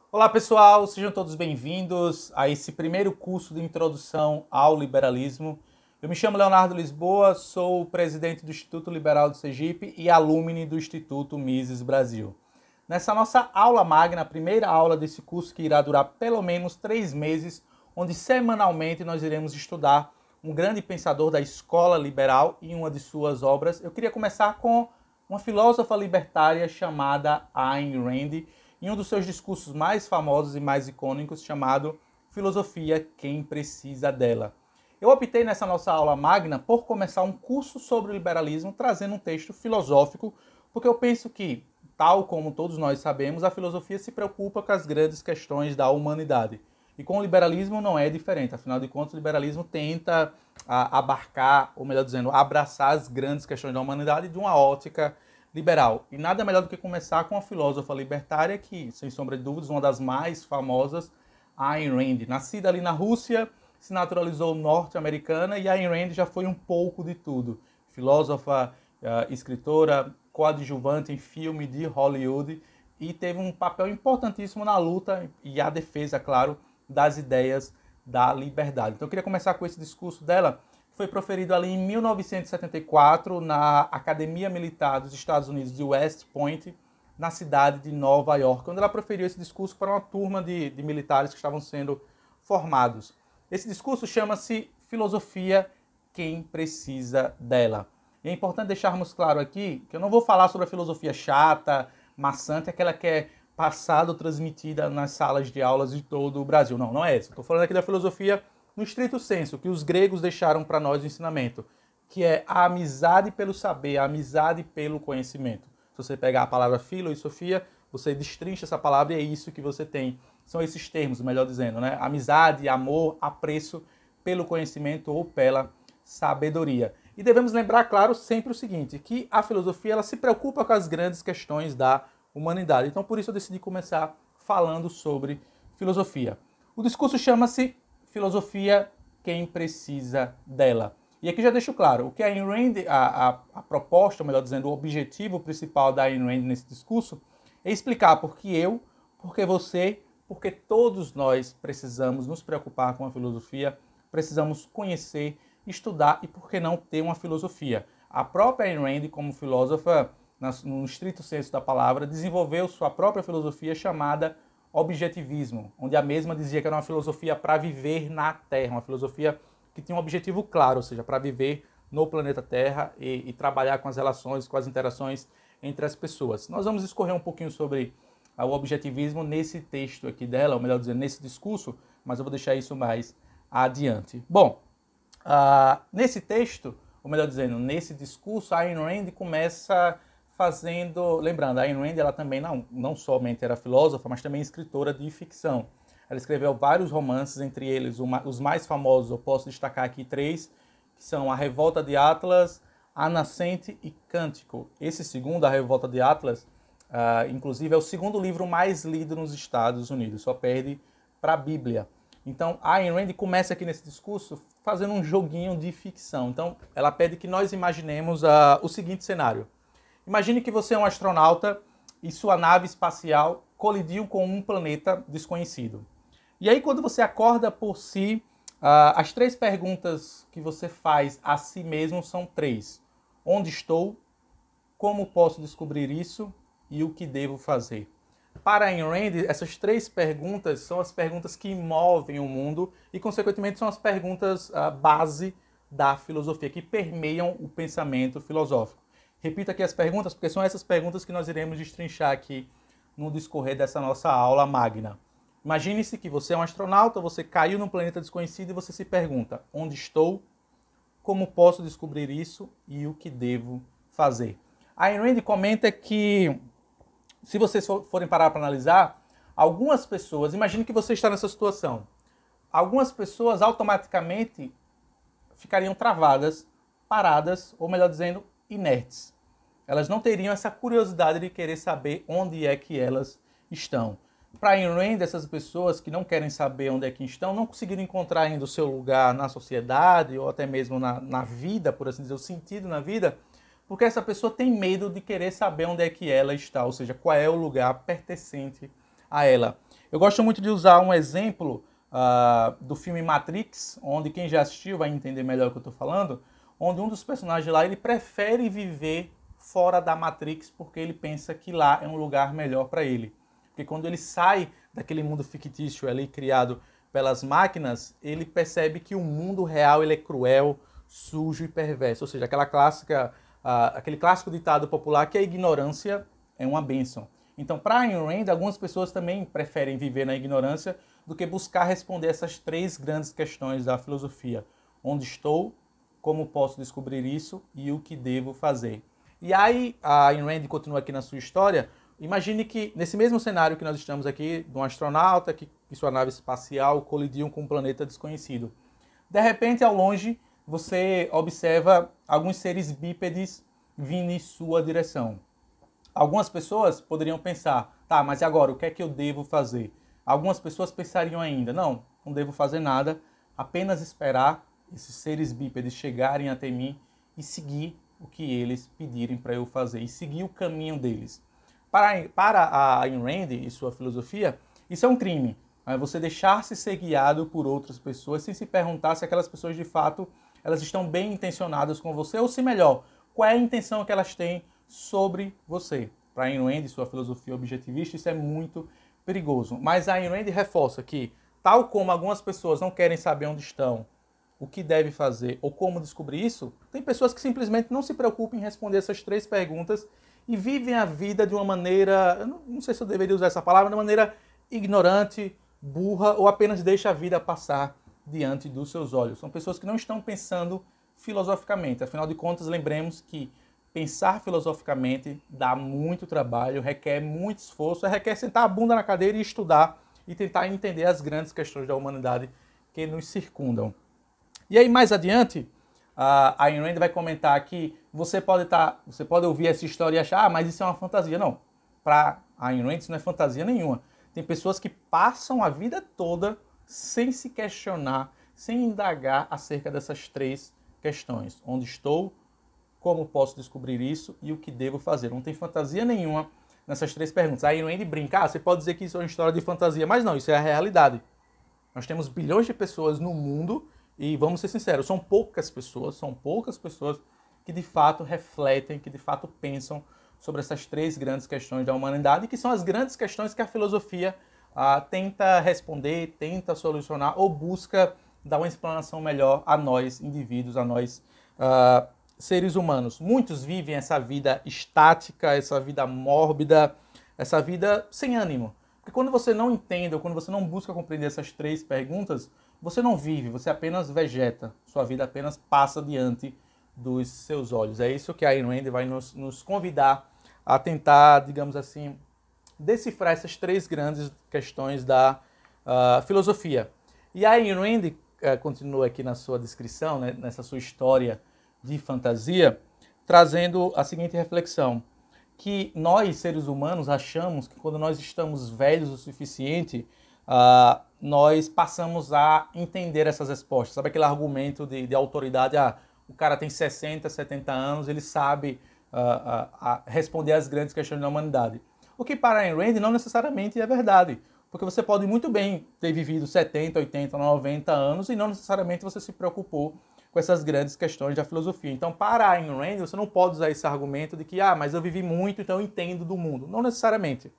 Olá pessoal, sejam todos bem-vindos a esse primeiro curso de introdução ao liberalismo. Eu me chamo Leonardo Lisboa, sou o presidente do Instituto Liberal de Sergipe e alumni do Instituto Mises Brasil. Nessa nossa aula magna, a primeira aula desse curso que irá durar pelo menos 3 meses, onde semanalmente nós iremos estudar um grande pensador da escola liberal e uma de suas obras, eu queria começar com uma filósofa libertária chamada Ayn Rand, em um dos seus discursos mais famosos e mais icônicos, chamado Filosofia, Quem Precisa Dela. Eu optei nessa nossa aula magna por começar um curso sobre o liberalismo, trazendo um texto filosófico, porque eu penso que, tal como todos nós sabemos, a filosofia se preocupa com as grandes questões da humanidade. E com o liberalismo não é diferente, afinal de contas o liberalismo tenta abarcar, ou melhor dizendo, abraçar as grandes questões da humanidade de uma ótica liberal. E nada melhor do que começar com a filósofa libertária que, sem sombra de dúvidas, uma das mais famosas, Ayn Rand. Nascida ali na Rússia, se naturalizou norte-americana e Ayn Rand já foi um pouco de tudo. Filósofa, escritora, coadjuvante em filme de Hollywood e teve um papel importantíssimo na luta e a defesa, claro, das ideias da liberdade. Então eu queria começar com esse discurso dela, que foi proferido ali em 1974 na Academia Militar dos Estados Unidos de West Point, na cidade de Nova York, quando ela proferiu esse discurso para uma turma de militares que estavam sendo formados. Esse discurso chama-se Filosofia, Quem Precisa Dela. E é importante deixarmos claro aqui que eu não vou falar sobre a filosofia chata, maçante, aquela que é passada ou transmitida nas salas de aulas de todo o Brasil. Não, não é essa. Estou falando aqui da filosofia no estrito senso, que os gregos deixaram para nós o ensinamento, que é a amizade pelo saber, a amizade pelo conhecimento. Se você pegar a palavra filo e sofia, você destrincha essa palavra e é isso que você tem. São esses termos, melhor dizendo, né? Amizade, amor, apreço pelo conhecimento ou pela sabedoria. E devemos lembrar, claro, sempre o seguinte, que a filosofia ela se preocupa com as grandes questões da humanidade. Então, por isso eu decidi começar falando sobre filosofia. O discurso chama-se Filosofia, Quem Precisa Dela. E aqui já deixo claro, o que a Ayn Rand, a proposta, melhor dizendo, o objetivo principal da Ayn Rand nesse discurso é explicar por que eu, por que você, porque todos nós precisamos nos preocupar com a filosofia, precisamos conhecer, estudar e, por que não, ter uma filosofia. A própria Ayn Rand, como filósofa, no estrito senso da palavra, desenvolveu sua própria filosofia chamada objetivismo, onde a mesma dizia que era uma filosofia para viver na Terra, uma filosofia que tinha um objetivo claro, ou seja, para viver no planeta Terra e trabalhar com as relações, com as interações entre as pessoas. Nós vamos discorrer um pouquinho sobre o objetivismo nesse texto aqui dela, ou melhor dizendo, nesse discurso, mas eu vou deixar isso mais adiante. Bom, nesse texto, ou melhor dizendo, nesse discurso, a Ayn Rand começa fazendo... Lembrando, a Ayn Rand ela também não somente era filósofa, mas também escritora de ficção. Ela escreveu vários romances, entre eles os mais famosos, eu posso destacar aqui 3, que são A Revolta de Atlas, A Nascente e Cântico. Esse segundo, A Revolta de Atlas, inclusive é o segundo livro mais lido nos Estados Unidos, só perde para a Bíblia. Então, a Ayn Rand começa aqui nesse discurso fazendo um joguinho de ficção. Então, ela pede que nós imaginemos o seguinte cenário. Imagine que você é um astronauta e sua nave espacial colidiu com um planeta desconhecido. E aí, quando você acorda por si, as 3 perguntas que você faz a si mesmo são 3. Onde estou? Como posso descobrir isso? E o que devo fazer? Para Ayn Rand, essas 3 perguntas são as perguntas que movem o mundo e, consequentemente, são as perguntas base da filosofia, que permeiam o pensamento filosófico. Repito aqui as perguntas, porque são essas perguntas que nós iremos destrinchar aqui no discorrer dessa nossa aula magna. Imagine-se que você é um astronauta, você caiu num planeta desconhecido e você se pergunta: onde estou? Como posso descobrir isso? E o que devo fazer? A Ayn Rand comenta que, se vocês forem parar para analisar, algumas pessoas, imagine que você está nessa situação, algumas pessoas automaticamente ficariam travadas, paradas, ou melhor dizendo, inertes. Elas não teriam essa curiosidade de querer saber onde é que elas estão. Para Ayn Rand, essas pessoas que não querem saber onde é que estão, não conseguiram encontrar ainda o seu lugar na sociedade, ou até mesmo na vida, por assim dizer, o sentido na vida, porque essa pessoa tem medo de querer saber onde é que ela está, ou seja, qual é o lugar pertencente a ela. Eu gosto muito de usar um exemplo do filme Matrix, onde quem já assistiu vai entender melhor o que eu estou falando, onde um dos personagens lá, ele prefere viver fora da Matrix porque ele pensa que lá é um lugar melhor para ele. Porque quando ele sai daquele mundo fictício ali criado pelas máquinas, ele percebe que o mundo real ele é cruel, sujo e perverso. Ou seja, aquele clássico ditado popular que a ignorância é uma bênção. Então, para Ayn Rand, algumas pessoas também preferem viver na ignorância do que buscar responder essas três grandes questões da filosofia. Onde estou? Como posso descobrir isso? E o que devo fazer? E aí, a Ayn Rand continua aqui na sua história. Imagine que, nesse mesmo cenário que nós estamos aqui, de um astronauta que sua nave espacial colidiu com um planeta desconhecido. De repente, ao longe, você observa alguns seres bípedes vindo em sua direção. Algumas pessoas poderiam pensar, tá, mas e agora, o que é que eu devo fazer? Algumas pessoas pensariam ainda, não devo fazer nada, apenas esperar esses seres bípedes chegarem até mim e seguir o que eles pedirem para eu fazer, e seguir o caminho deles. Para a Ayn Rand e sua filosofia, isso é um crime. Você deixar-se ser guiado por outras pessoas sem se perguntar se aquelas pessoas de fato elas estão bem intencionadas com você, ou se melhor, qual é a intenção que elas têm sobre você. Para Ayn Rand e sua filosofia objetivista, isso é muito perigoso. Mas a Ayn Rand reforça que, tal como algumas pessoas não querem saber onde estão, o que deve fazer ou como descobrir isso, tem pessoas que simplesmente não se preocupam em responder essas três perguntas e vivem a vida de uma maneira, eu não sei se eu deveria usar essa palavra, de uma maneira ignorante, burra, ou apenas deixa a vida passar diante dos seus olhos. São pessoas que não estão pensando filosoficamente. Afinal de contas, lembremos que pensar filosoficamente dá muito trabalho, requer muito esforço, requer sentar a bunda na cadeira e estudar e tentar entender as grandes questões da humanidade que nos circundam. E aí, mais adiante, a Ayn Rand vai comentar que você pode ouvir essa história e achar, mas isso é uma fantasia. Não, para a Ayn Rand isso não é fantasia nenhuma. Tem pessoas que passam a vida toda sem se questionar, sem indagar acerca dessas três questões. Onde estou? Como posso descobrir isso? E o que devo fazer? Não tem fantasia nenhuma nessas três perguntas. A Ayn Rand brincar, você pode dizer que isso é uma história de fantasia, mas não, isso é a realidade. Nós temos bilhões de pessoas no mundo e, vamos ser sinceros, são poucas pessoas que de fato refletem, que de fato pensam sobre essas três grandes questões da humanidade, que são as grandes questões que a filosofia tenta responder, tenta solucionar ou busca dar uma explanação melhor a nós, indivíduos, a nós, seres humanos. Muitos vivem essa vida estática, essa vida mórbida, essa vida sem ânimo. Porque quando você não entende ou quando você não busca compreender essas três perguntas, você não vive, você apenas vegeta. Sua vida apenas passa diante dos seus olhos. É isso que a Ayn Rand vai nos convidar a tentar, digamos assim, decifrar essas três grandes questões da filosofia. E a Ayn Rand continua aqui na sua descrição, né, nessa sua história de fantasia, trazendo a seguinte reflexão, que nós, seres humanos, achamos que quando nós estamos velhos o suficiente, nós passamos a entender essas respostas. Sabe aquele argumento de autoridade, o cara tem 60, 70 anos, ele sabe responder às grandes questões da humanidade. O que para Ayn Rand não necessariamente é verdade, porque você pode muito bem ter vivido 70, 80, 90 anos e não necessariamente você se preocupou com essas grandes questões da filosofia. Então, para Ayn Rand, você não pode usar esse argumento de que, mas eu vivi muito, então eu entendo do mundo. Não necessariamente.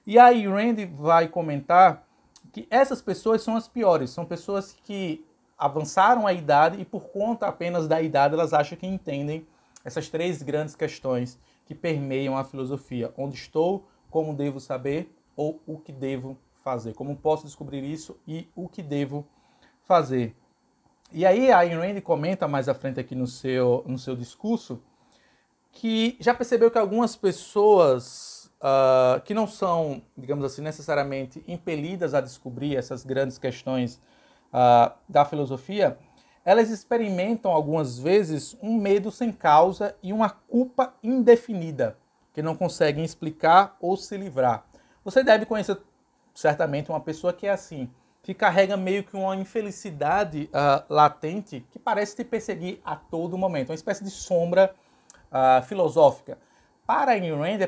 E a Ayn Rand vai comentar que essas pessoas são as piores, são pessoas que avançaram a idade e por conta apenas da idade elas acham que entendem essas três grandes questões que permeiam a filosofia. Onde estou, como devo saber ou o que devo fazer. Como posso descobrir isso e o que devo fazer. E aí a Ayn Rand comenta mais à frente aqui no seu discurso que já percebeu que algumas pessoas que não são, digamos assim, necessariamente impelidas a descobrir essas grandes questões da filosofia, elas experimentam algumas vezes um medo sem causa e uma culpa indefinida, que não conseguem explicar ou se livrar. Você deve conhecer certamente uma pessoa que é assim, que carrega meio que uma infelicidade latente que parece te perseguir a todo momento, uma espécie de sombra filosófica. Para Ayn Rand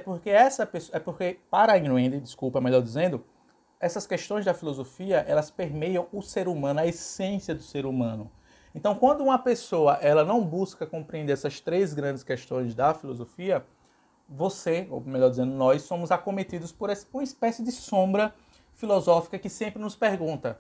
para Ayn Rand, desculpa, melhor dizendo, essas questões da filosofia, elas permeiam o ser humano, a essência do ser humano. Então, quando uma pessoa ela não busca compreender essas três grandes questões da filosofia, você, ou melhor dizendo, nós, somos acometidos por uma espécie de sombra filosófica que sempre nos pergunta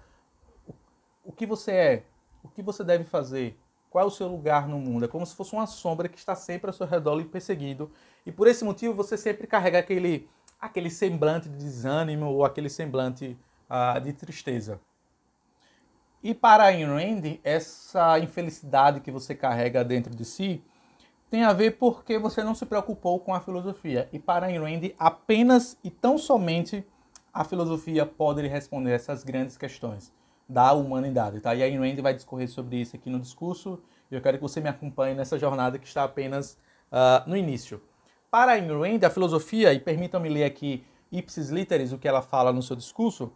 o que você é, o que você deve fazer, qual é o seu lugar no mundo. É como se fosse uma sombra que está sempre ao seu redor lhe perseguindo. E por esse motivo você sempre carrega aquele semblante de desânimo ou aquele semblante de tristeza. E para Ayn Rand, essa infelicidade que você carrega dentro de si tem a ver porque você não se preocupou com a filosofia. E para Ayn Rand, apenas e tão somente a filosofia pode lhe responder essas grandes questões da humanidade. Tá? E a Ayn Rand vai discorrer sobre isso aqui no discurso. E eu quero que você me acompanhe nessa jornada que está apenas no início. Para Ayn Rand, a filosofia, e permitam-me ler aqui ipsis literis o que ela fala no seu discurso,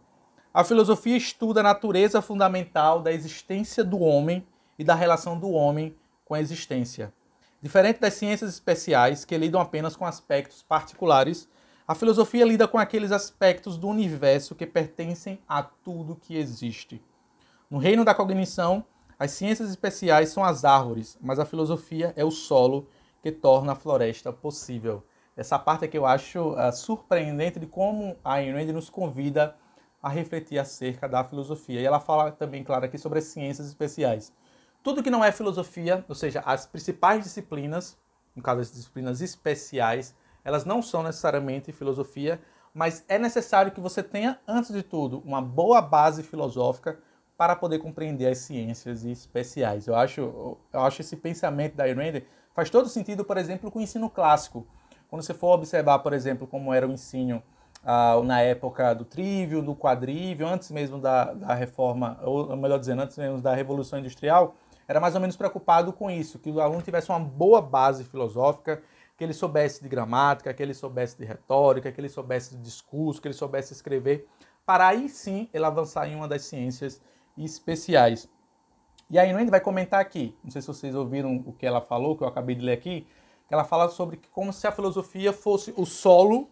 a filosofia estuda a natureza fundamental da existência do homem e da relação do homem com a existência. Diferente das ciências especiais, que lidam apenas com aspectos particulares, a filosofia lida com aqueles aspectos do universo que pertencem a tudo que existe. No reino da cognição, as ciências especiais são as árvores, mas a filosofia é o solo que torna a floresta possível. Essa parte é que eu acho surpreendente de como a Ayn Rand nos convida a refletir acerca da filosofia. E ela fala também, claro, aqui sobre as ciências especiais. Tudo que não é filosofia, ou seja, as principais disciplinas, no caso as disciplinas especiais, elas não são necessariamente filosofia, mas é necessário que você tenha, antes de tudo, uma boa base filosófica para poder compreender as ciências especiais. Eu acho esse pensamento da Ayn Rand faz todo sentido, por exemplo, com o ensino clássico. Quando você for observar, por exemplo, como era o ensino na época do trívio, do quadrívio, antes mesmo da reforma, ou melhor dizendo, antes mesmo da Revolução Industrial, era mais ou menos preocupado com isso, que o aluno tivesse uma boa base filosófica, que ele soubesse de gramática, que ele soubesse de retórica, que ele soubesse de discurso, que ele soubesse escrever, para aí sim ele avançar em uma das ciências especiais. E a Ayn Rand vai comentar aqui, não sei se vocês ouviram o que ela falou, que eu acabei de ler aqui, que ela fala sobre como se a filosofia fosse o solo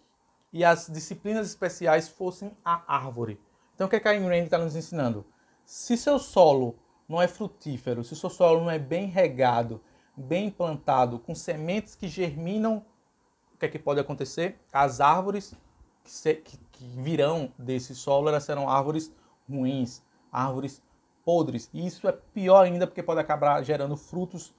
e as disciplinas especiais fossem a árvore. Então o que a Ayn Rand está nos ensinando? Se seu solo não é frutífero, se seu solo não é bem regado, bem plantado, com sementes que germinam, o que é que pode acontecer? As árvores que virão desse solo, elas serão árvores ruins, árvores podres. E isso é pior ainda porque pode acabar gerando frutos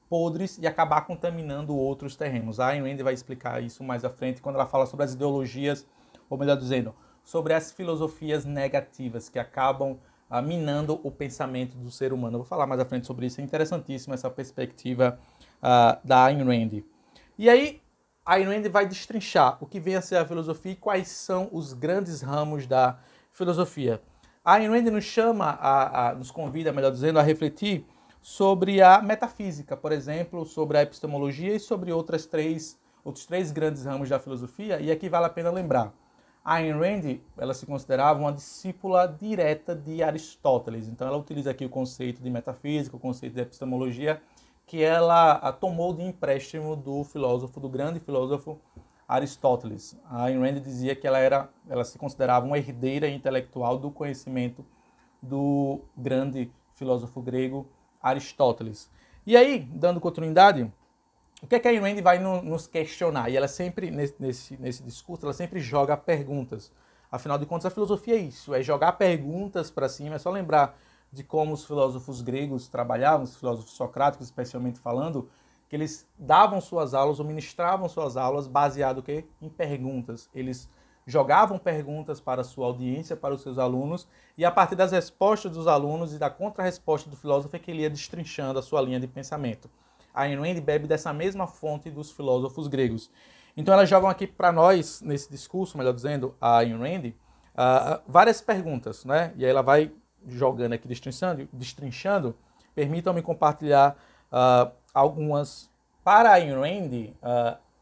podres e acabar contaminando outros terrenos. A Ayn Rand vai explicar isso mais à frente quando ela fala sobre as ideologias, ou melhor dizendo, sobre as filosofias negativas que acabam minando o pensamento do ser humano. Eu vou falar mais à frente sobre isso, é interessantíssima essa perspectiva da Ayn Rand. E aí, a Ayn Rand vai destrinchar o que vem a ser a filosofia e quais são os grandes ramos da filosofia. A Ayn Rand nos convida, melhor dizendo, a refletir sobre a metafísica, por exemplo, sobre a epistemologia e sobre outros três grandes ramos da filosofia, e aqui vale a pena lembrar. A Ayn Rand, ela se considerava uma discípula direta de Aristóteles, então ela utiliza aqui o conceito de metafísica, o conceito de epistemologia, que ela tomou de empréstimo do grande filósofo Aristóteles. A Ayn Rand dizia que ela se considerava uma herdeira intelectual do conhecimento do grande filósofo grego Aristóteles. E aí, dando continuidade, o que é que a Ayn Rand vai nos questionar? E ela sempre, nesse discurso, ela sempre joga perguntas. Afinal de contas, a filosofia é isso, é jogar perguntas para cima. É só lembrar de como os filósofos gregos trabalhavam, os filósofos socráticos, especialmente falando, que eles davam suas aulas ou ministravam suas aulas baseado em perguntas. Eles jogavam perguntas para a sua audiência, para os seus alunos, e a partir das respostas dos alunos e da contra-resposta do filósofo é que ele ia destrinchando a sua linha de pensamento. A Ayn Rand bebe dessa mesma fonte dos filósofos gregos. Então elas jogam aqui para nós, nesse discurso, melhor dizendo, a Ayn Rand, várias perguntas, né? E aí ela vai jogando aqui, destrinchando. Permitam-me compartilhar algumas. Para a Ayn Rand,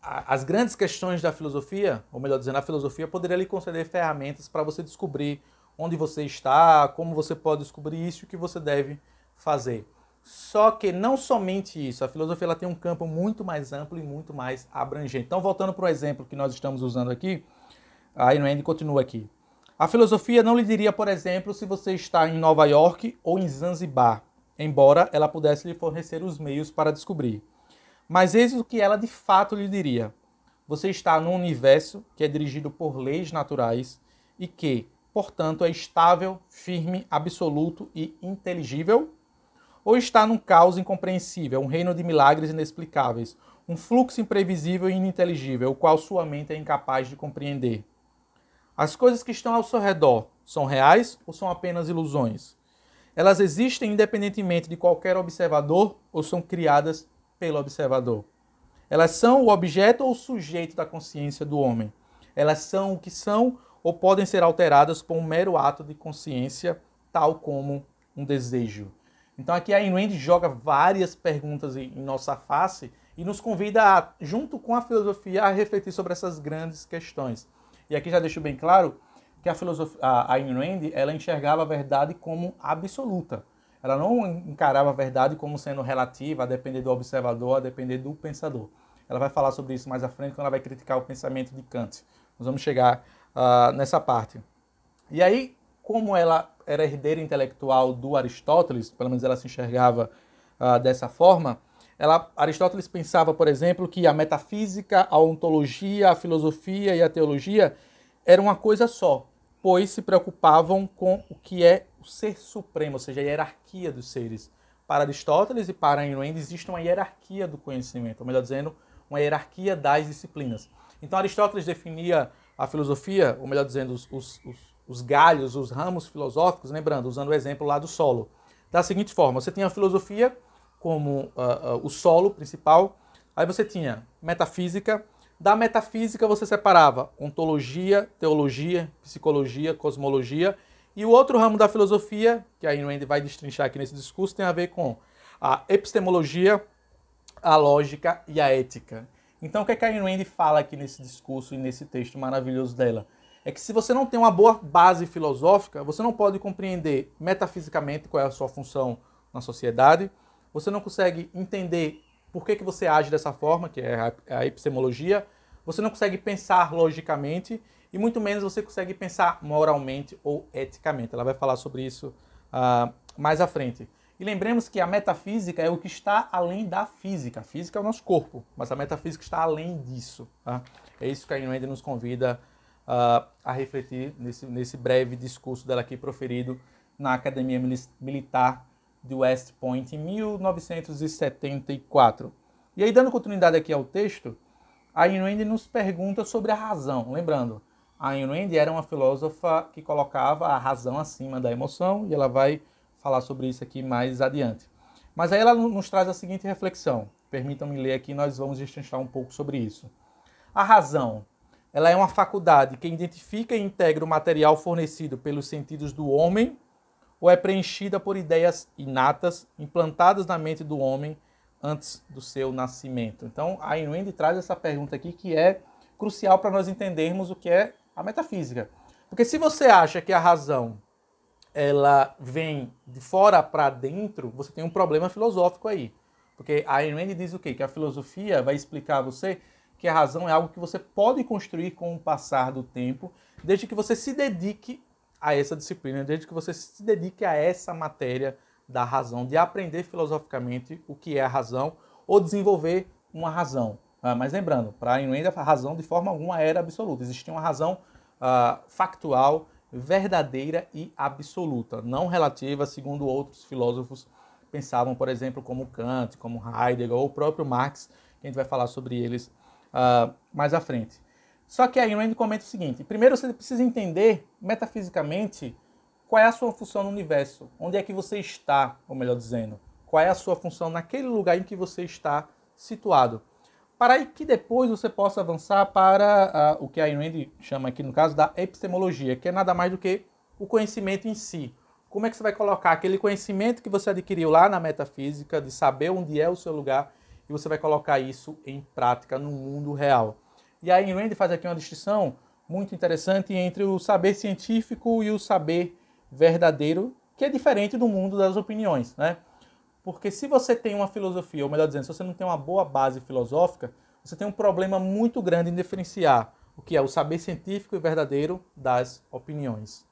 as grandes questões da filosofia, ou melhor dizendo, a filosofia poderia lhe conceder ferramentas para você descobrir onde você está, como você pode descobrir isso e o que você deve fazer. Só que não somente isso, a filosofia ela tem um campo muito mais amplo e muito mais abrangente. Então, voltando para o exemplo que nós estamos usando aqui, a Ayn Rand continua aqui. A filosofia não lhe diria, por exemplo, se você está em Nova York ou em Zanzibar, embora ela pudesse lhe fornecer os meios para descobrir. Mas eis o que ela de fato lhe diria. Você está num universo que é dirigido por leis naturais e que, portanto, é estável, firme, absoluto e inteligível? Ou está num caos incompreensível, um reino de milagres inexplicáveis, um fluxo imprevisível e ininteligível, o qual sua mente é incapaz de compreender? As coisas que estão ao seu redor são reais ou são apenas ilusões? Elas existem independentemente de qualquer observador ou são criadas pelo observador? Elas são o objeto ou o sujeito da consciência do homem? Elas são o que são ou podem ser alteradas por um mero ato de consciência, tal como um desejo? Então aqui a Ayn Rand joga várias perguntas em nossa face e nos convida, junto com a filosofia, a refletir sobre essas grandes questões. E aqui já deixo bem claro que a Ayn Rand, ela enxergava a verdade como absoluta. Ela não encarava a verdade como sendo relativa, a depender do observador, a depender do pensador. Ela vai falar sobre isso mais à frente, quando ela vai criticar o pensamento de Kant. Nós vamos chegar nessa parte. E aí, como ela era herdeira intelectual do Aristóteles, pelo menos ela se enxergava dessa forma, Aristóteles pensava, por exemplo, que a metafísica, a ontologia, a filosofia e a teologia eram uma coisa só, pois se preocupavam com o que é o ser supremo, ou seja, a hierarquia dos seres. Para Aristóteles e para Ayn Rand existe uma hierarquia do conhecimento, ou melhor dizendo, uma hierarquia das disciplinas. Então Aristóteles definia a filosofia, ou melhor dizendo, os galhos, os ramos filosóficos, lembrando, usando o exemplo lá do solo, da seguinte forma: você tinha a filosofia como o solo principal, aí você tinha metafísica. Da metafísica você separava ontologia, teologia, psicologia, cosmologia, e o outro ramo da filosofia, que a Ayn Rand vai destrinchar aqui nesse discurso, tem a ver com a epistemologia, a lógica e a ética. Então o que a Ayn Rand fala aqui nesse discurso e nesse texto maravilhoso dela? É que se você não tem uma boa base filosófica, você não pode compreender metafisicamente qual é a sua função na sociedade, você não consegue entender por que você age dessa forma, que é a epistemologia, você não consegue pensar logicamente e muito menos você consegue pensar moralmente ou eticamente. Ela vai falar sobre isso mais à frente. E lembremos que a metafísica é o que está além da física. A física é o nosso corpo, mas a metafísica está além disso. Tá? É isso que a Ayn Rand nos convida a refletir nesse breve discurso dela aqui proferido na Academia Militar de West Point em 1974. E aí, dando continuidade aqui ao texto, a Ayn Rand nos pergunta sobre a razão. Lembrando, a Ayn Rand era uma filósofa que colocava a razão acima da emoção, e ela vai falar sobre isso aqui mais adiante. Mas aí ela nos traz a seguinte reflexão. Permitam-me ler aqui, nós vamos destrinchar um pouco sobre isso. A razão, ela é uma faculdade que identifica e integra o material fornecido pelos sentidos do homem, ou é preenchida por ideias inatas, implantadas na mente do homem antes do seu nascimento? Então, a Ayn Rand traz essa pergunta aqui que é crucial para nós entendermos o que é a metafísica. Porque se você acha que a razão ela vem de fora para dentro, você tem um problema filosófico aí. Porque a Ayn Rand diz o quê? Que a filosofia vai explicar a você que a razão é algo que você pode construir com o passar do tempo, desde que você se dedique a essa disciplina, desde que você se dedique a essa matéria da razão, de aprender filosoficamente o que é a razão ou desenvolver uma razão. Mas lembrando, para Ayn Rand a razão de forma alguma era absoluta. Existia uma razão factual, verdadeira e absoluta, não relativa, segundo outros filósofos pensavam, por exemplo, como Kant, como Heidegger ou o próprio Marx, que a gente vai falar sobre eles mais à frente. Só que a Ayn Rand comenta o seguinte: primeiro você precisa entender metafisicamente qual é a sua função no universo, onde é que você está, ou melhor dizendo, qual é a sua função naquele lugar em que você está situado, para que depois você possa avançar para o que a Ayn Rand chama aqui no caso da epistemologia, que é nada mais do que o conhecimento em si. Como é que você vai colocar aquele conhecimento que você adquiriu lá na metafísica, de saber onde é o seu lugar, e você vai colocar isso em prática no mundo real. E a Ayn Rand faz aqui uma distinção muito interessante entre o saber científico e o saber verdadeiro, que é diferente do mundo das opiniões, né? Porque se você tem uma filosofia, ou melhor dizendo, se você não tem uma boa base filosófica, você tem um problema muito grande em diferenciar o que é o saber científico e verdadeiro das opiniões.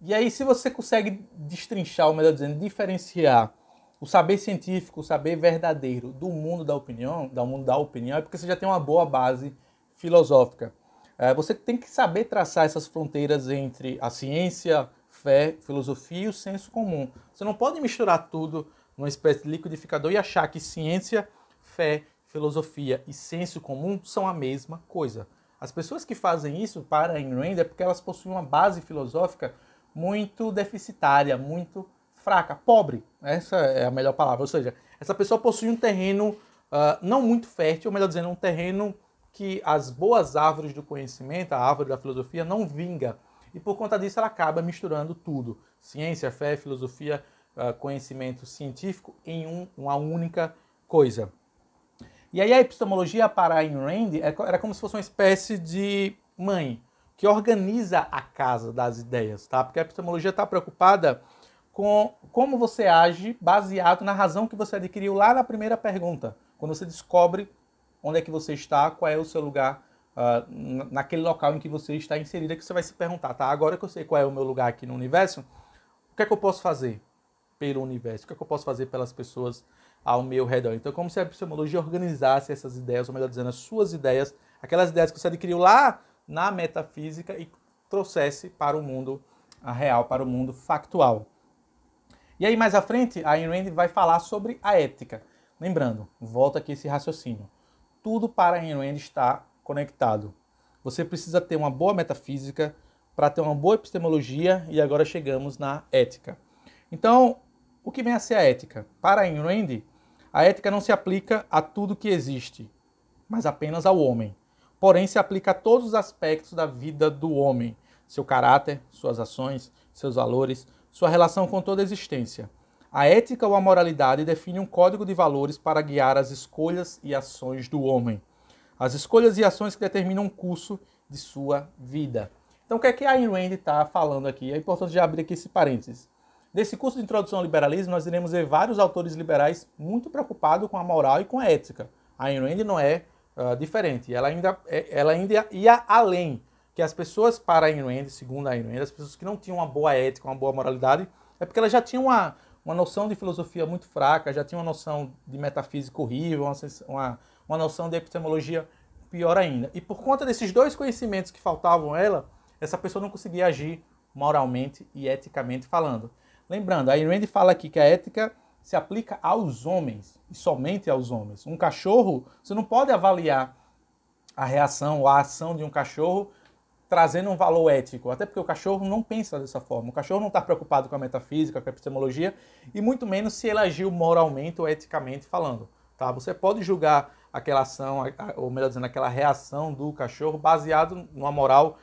E aí, se você consegue destrinchar, ou melhor dizendo, diferenciar o saber científico, o saber verdadeiro do mundo da opinião, é porque você já tem uma boa base filosófica. Você tem que saber traçar essas fronteiras entre a ciência, fé, filosofia e o senso comum. Você não pode misturar tudo numa espécie de liquidificador e achar que ciência, fé, filosofia e senso comum são a mesma coisa. As pessoas que fazem isso para Ayn Rand é porque elas possuem uma base filosófica muito deficitária, muito fraca, pobre. Essa é a melhor palavra. Ou seja, essa pessoa possui um terreno não muito fértil, ou melhor dizendo, um terreno que as boas árvores do conhecimento, a árvore da filosofia, não vinga. E por conta disso ela acaba misturando tudo. Ciência, fé, filosofia, conhecimento científico em uma única coisa. E aí a epistemologia para Ayn Rand era como se fosse uma espécie de mãe que organiza a casa das ideias, tá? Porque a epistemologia está preocupada com como você age baseado na razão que você adquiriu lá na primeira pergunta. Quando você descobre onde é que você está, qual é o seu lugar naquele local em que você está inserido, é que você vai se perguntar, tá? Agora que eu sei qual é o meu lugar aqui no universo, o que é que eu posso fazer pelo universo? O que é que eu posso fazer pelas pessoas ao meu redor? Então é como se a epistemologia organizasse essas ideias, ou melhor dizendo, as suas ideias, aquelas ideias que você adquiriu lá na metafísica e trouxesse para o mundo real, para o mundo factual. E aí mais à frente, a Ayn Rand vai falar sobre a ética. Lembrando, volta aqui esse raciocínio. Tudo para Ayn Rand está conectado. Você precisa ter uma boa metafísica para ter uma boa epistemologia e agora chegamos na ética. Então, o que vem a ser a ética? Para Ayn Rand, a ética não se aplica a tudo que existe, mas apenas ao homem. Porém, se aplica a todos os aspectos da vida do homem. Seu caráter, suas ações, seus valores, sua relação com toda a existência. A ética ou a moralidade define um código de valores para guiar as escolhas e ações do homem. As escolhas e ações que determinam o curso de sua vida. Então, o que é que a Ayn Rand está falando aqui? É importante já abrir aqui esse parênteses. Nesse curso de Introdução ao Liberalismo, nós iremos ver vários autores liberais muito preocupados com a moral e com a ética. A Ayn Rand não é diferente. Ela ainda ia além. Que as pessoas para Ayn Rand, segundo a Ayn Rand, as pessoas que não tinham uma boa ética, uma boa moralidade, é porque elas já tinham uma noção de filosofia muito fraca, já tinham uma noção de metafísica horrível, uma noção de epistemologia pior ainda. E por conta desses dois conhecimentos que faltavam a ela, essa pessoa não conseguia agir moralmente e eticamente falando. Lembrando, a Ayn Rand fala aqui que a ética se aplica aos homens, e somente aos homens. Um cachorro, você não pode avaliar a reação ou a ação de um cachorro trazendo um valor ético, até porque o cachorro não pensa dessa forma. O cachorro não está preocupado com a metafísica, com a epistemologia, e muito menos se ele agiu moralmente ou eticamente falando. Tá? Você pode julgar aquela ação, ou melhor dizendo, aquela reação do cachorro baseado numa moral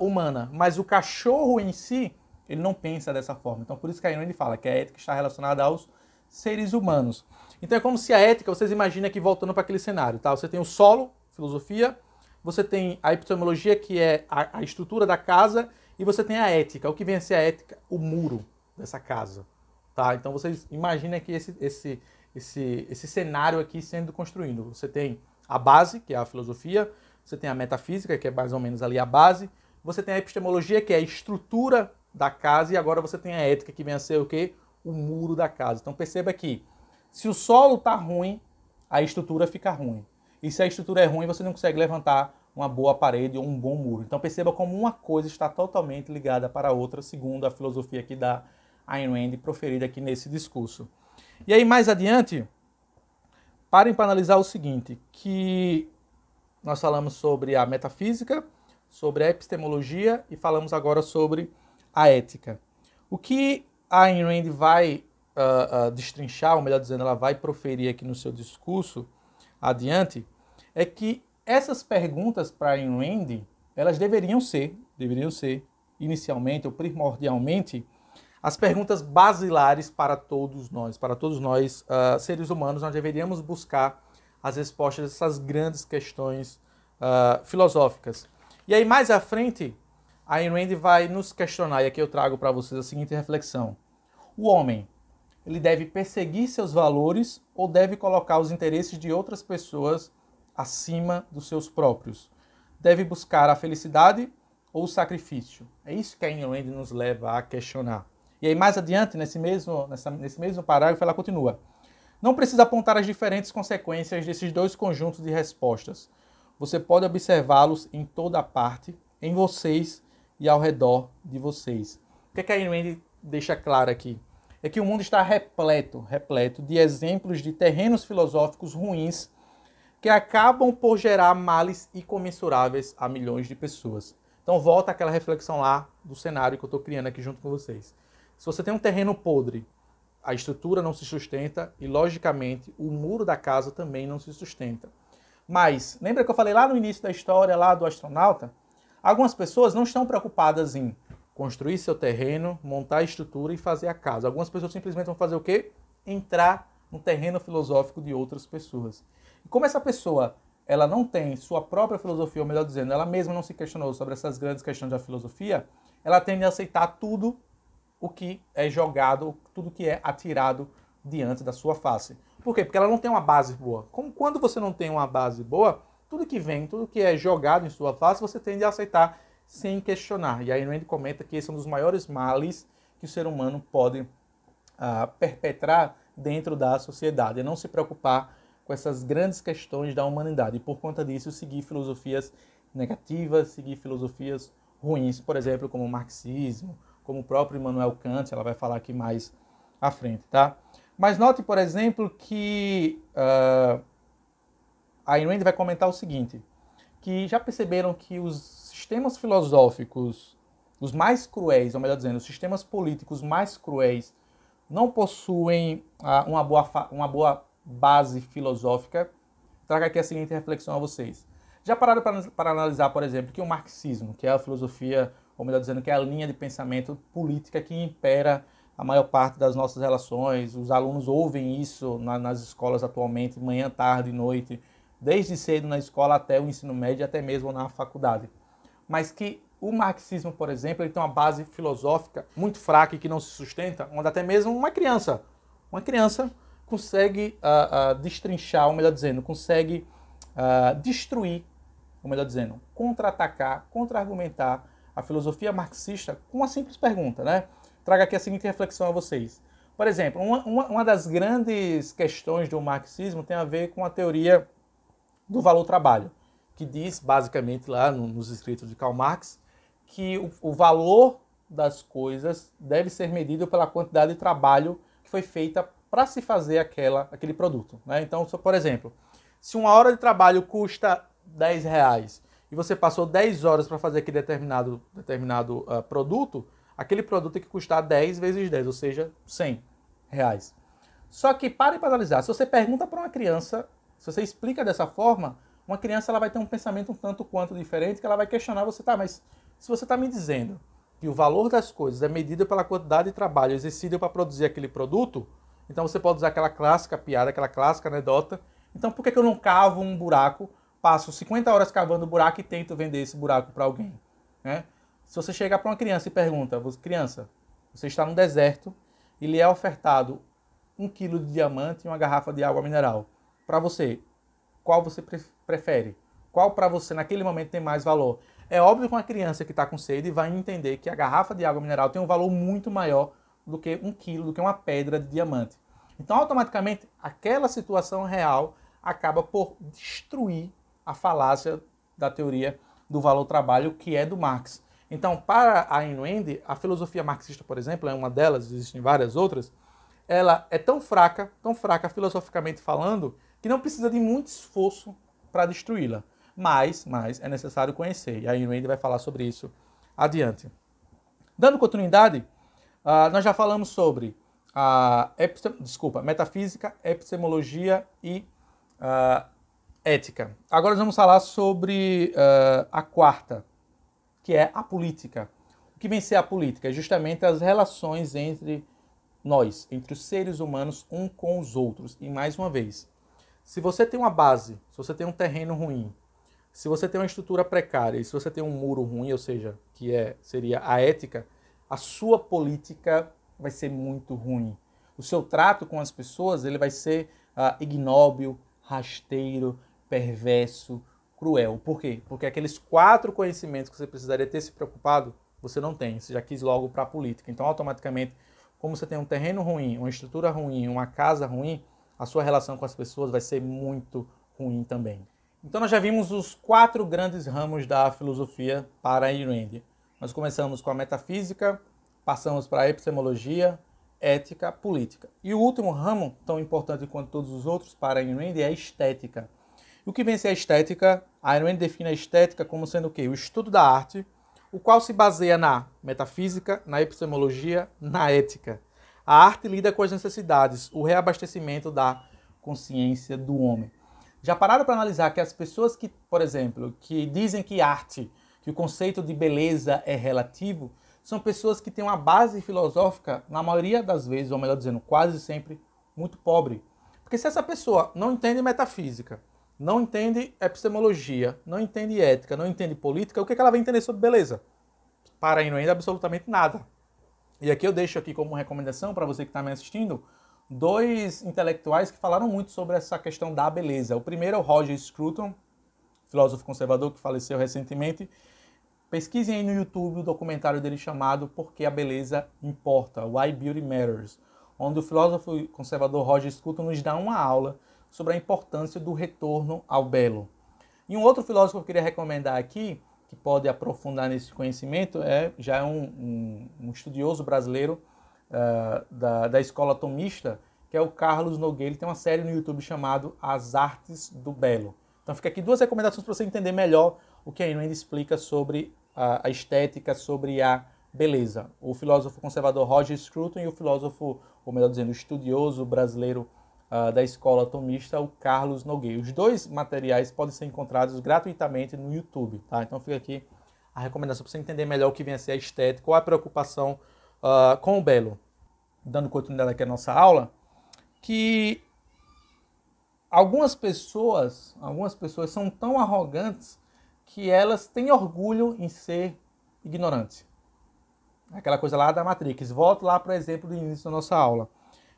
humana, mas o cachorro em si, ele não pensa dessa forma. Então por isso que a Ayn Rand fala que a ética está relacionada aos seres humanos. Então é como se a ética, vocês imaginam aqui voltando para aquele cenário, tá? Você tem o solo, filosofia, você tem a epistemologia, que é a estrutura da casa, e você tem a ética. O que vem a ser a ética? O muro dessa casa. Tá? Então vocês imaginem aqui esse cenário aqui sendo construído. Você tem a base, que é a filosofia, você tem a metafísica, que é mais ou menos ali a base, você tem a epistemologia, que é a estrutura da casa, e agora você tem a ética, que vem a ser o quê? O muro da casa. Então perceba que se o solo está ruim, a estrutura fica ruim. E se a estrutura é ruim, você não consegue levantar uma boa parede ou um bom muro. Então perceba como uma coisa está totalmente ligada para a outra, segundo a filosofia aqui da Ayn Rand, proferida aqui nesse discurso. E aí mais adiante, parem para analisar o seguinte, que nós falamos sobre a metafísica, sobre a epistemologia e falamos agora sobre a ética. O que a Ayn Rand vai destrinchar, ou melhor dizendo, ela vai proferir aqui no seu discurso adiante, é que essas perguntas para Ayn Rand, elas deveriam ser, inicialmente ou primordialmente, as perguntas basilares para todos nós, seres humanos. Nós deveríamos buscar as respostas dessas grandes questões filosóficas. E aí mais à frente, a Ayn Rand vai nos questionar, e aqui eu trago para vocês a seguinte reflexão. O homem, ele deve perseguir seus valores ou deve colocar os interesses de outras pessoas acima dos seus próprios? deve buscar a felicidade ou o sacrifício? É isso que a Ayn Rand nos leva a questionar. E aí, mais adiante, nesse mesmo parágrafo, ela continua. Não precisa apontar as diferentes consequências desses dois conjuntos de respostas. Você pode observá-los em toda parte, em vocês e ao redor de vocês. O que a Ayn Rand deixa claro aqui? É que o mundo está repleto de exemplos de terrenos filosóficos ruins que acabam por gerar males incomensuráveis a milhões de pessoas. Então volta àquela reflexão lá do cenário que eu estou criando aqui junto com vocês. Se você tem um terreno podre, a estrutura não se sustenta e, logicamente, o muro da casa também não se sustenta. Mas, lembra que eu falei lá no início da história, lá do astronauta? Algumas pessoas não estão preocupadas em construir seu terreno, montar a estrutura e fazer a casa. Algumas pessoas simplesmente vão fazer o quê? Entrar no terreno filosófico de outras pessoas. E como essa pessoa ela não tem sua própria filosofia, ou melhor dizendo, ela mesma não se questionou sobre essas grandes questões da filosofia, ela tende a aceitar tudo o que é jogado, tudo que é atirado diante da sua face. Por quê? Porque ela não tem uma base boa. Como quando você não tem uma base boa, tudo que vem, tudo que é jogado em sua face, você tende a aceitar sem questionar. E aí Ayn Rand comenta que esse é um dos maiores males que o ser humano pode perpetrar dentro da sociedade, é não se preocupar com essas grandes questões da humanidade. E por conta disso, seguir filosofias negativas, seguir filosofias ruins, por exemplo, como o marxismo, como o próprio Immanuel Kant, ela vai falar aqui mais à frente, tá? Mas note, por exemplo, que a Ayn Rand vai comentar o seguinte, que já perceberam que os sistemas filosóficos, os mais cruéis, ou melhor dizendo, os sistemas políticos mais cruéis, não possuem uma boa base filosófica? Trago aqui a seguinte reflexão a vocês. Já pararam para analisar, por exemplo, que o marxismo, que é a filosofia, ou melhor dizendo, que é a linha de pensamento política que impera a maior parte das nossas relações, os alunos ouvem isso nas escolas atualmente, manhã, tarde, noite, desde cedo na escola até o ensino médio, até mesmo na faculdade. Mas que o marxismo, por exemplo, ele tem uma base filosófica muito fraca e que não se sustenta, onde até mesmo uma criança consegue destrinchar, ou melhor dizendo, consegue destruir, ou melhor dizendo, contra-atacar, contra-argumentar a filosofia marxista com uma simples pergunta, né? Trago aqui a seguinte reflexão a vocês. Por exemplo, uma das grandes questões do marxismo tem a ver com a teoria do valor-trabalho, que diz, basicamente, lá nos escritos de Karl Marx, que o valor das coisas deve ser medido pela quantidade de trabalho que foi feita para se fazer aquele produto, né? Então, por exemplo, se uma hora de trabalho custa R$10 e você passou 10 horas para fazer aquele determinado produto, aquele produto tem que custar 10 vezes 10, ou seja, R$100. Só que, para analisar, se você pergunta para uma criança, se você explica dessa forma, uma criança ela vai ter um pensamento um tanto quanto diferente, que ela vai questionar você, tá, mas se você está me dizendo que o valor das coisas é medido pela quantidade de trabalho exercido para produzir aquele produto, então você pode usar aquela clássica piada, aquela clássica anedota, então por que eu não cavo um buraco, passo 50 horas cavando o buraco e tento vender esse buraco para alguém, né? Se você chegar para uma criança e pergunta, criança, você está no deserto e lhe é ofertado 1 quilo de diamante e uma garrafa de água mineral. Para você, qual você prefere? Qual para você naquele momento tem mais valor? É óbvio que uma criança que está com sede vai entender que a garrafa de água mineral tem um valor muito maior do que 1 quilo, do que uma pedra de diamante. Então, automaticamente, aquela situação real acaba por destruir a falácia da teoria do valor-trabalho, que é do Marx. Então, para a Ayn Rand, a filosofia marxista, por exemplo, é uma delas, existem várias outras, ela é tão fraca filosoficamente falando, que não precisa de muito esforço para destruí-la. Mas é necessário conhecer, e a Ayn Rand vai falar sobre isso adiante. Dando continuidade, nós já falamos sobre metafísica, epistemologia e ética. Agora nós vamos falar sobre a quarta, que é a política. O que vem ser a política? É justamente as relações entre nós, entre os seres humanos, um com os outros. E mais uma vez, se você tem uma base, se você tem um terreno ruim, se você tem uma estrutura precária e se você tem um muro ruim, ou seja, seria a ética, a sua política vai ser muito ruim. O seu trato com as pessoas ele vai ser ignóbil, rasteiro, perverso, cruel. Por quê? Porque aqueles 4 conhecimentos que você precisaria ter se preocupado, você não tem. Você já quis logo para a política. Então, automaticamente, como você tem um terreno ruim, uma estrutura ruim, uma casa ruim, a sua relação com as pessoas vai ser muito ruim também. Então, nós já vimos os 4 grandes ramos da filosofia para Ayn Rand. Nós começamos com a metafísica, passamos para a epistemologia, ética, política. E o último ramo, tão importante quanto todos os outros para Ayn Rand, é a estética. E o que vem a ser a estética? A Ayn Rand define a estética como sendo o quê? O estudo da arte, o qual se baseia na metafísica, na epistemologia, na ética. A arte lida com as necessidades, o reabastecimento da consciência do homem. Já pararam para analisar que as pessoas que, por exemplo, que dizem que arte, que o conceito de beleza é relativo, são pessoas que têm uma base filosófica, na maioria das vezes, ou melhor dizendo, quase sempre, muito pobre. Porque se essa pessoa não entende metafísica, não entende epistemologia, não entende ética, não entende política, o que ela vai entender sobre beleza? Para Ayn Rand, absolutamente nada. E aqui eu deixo aqui como recomendação para você que está me assistindo, 2 intelectuais que falaram muito sobre essa questão da beleza. O primeiro é o Roger Scruton, filósofo conservador que faleceu recentemente. Pesquisem aí no YouTube o documentário dele chamado Por que a Beleza Importa, Why Beauty Matters, onde o filósofo conservador Roger Scruton nos dá uma aula sobre a importância do retorno ao belo. E um outro filósofo que eu queria recomendar aqui, que pode aprofundar nesse conhecimento, já é um estudioso brasileiro da escola tomista, que é o Carlos Nogueira. Ele tem uma série no YouTube chamada As Artes do Belo. Então fica aqui 2 recomendações para você entender melhor o que a Ayn Rand explica sobre a estética, sobre a beleza. O filósofo conservador Roger Scruton e o filósofo, ou melhor dizendo, o estudioso brasileiro da escola tomista, o Carlos Nogueira. Os 2 materiais podem ser encontrados gratuitamente no YouTube, tá? Então fica aqui a recomendação para você entender melhor o que vem a ser a estética, qual a preocupação com o belo. Dando continuidade aqui à nossa aula, que algumas pessoas são tão arrogantes que elas têm orgulho em ser ignorantes. Aquela coisa lá da Matrix. Volto lá para o exemplo do início da nossa aula.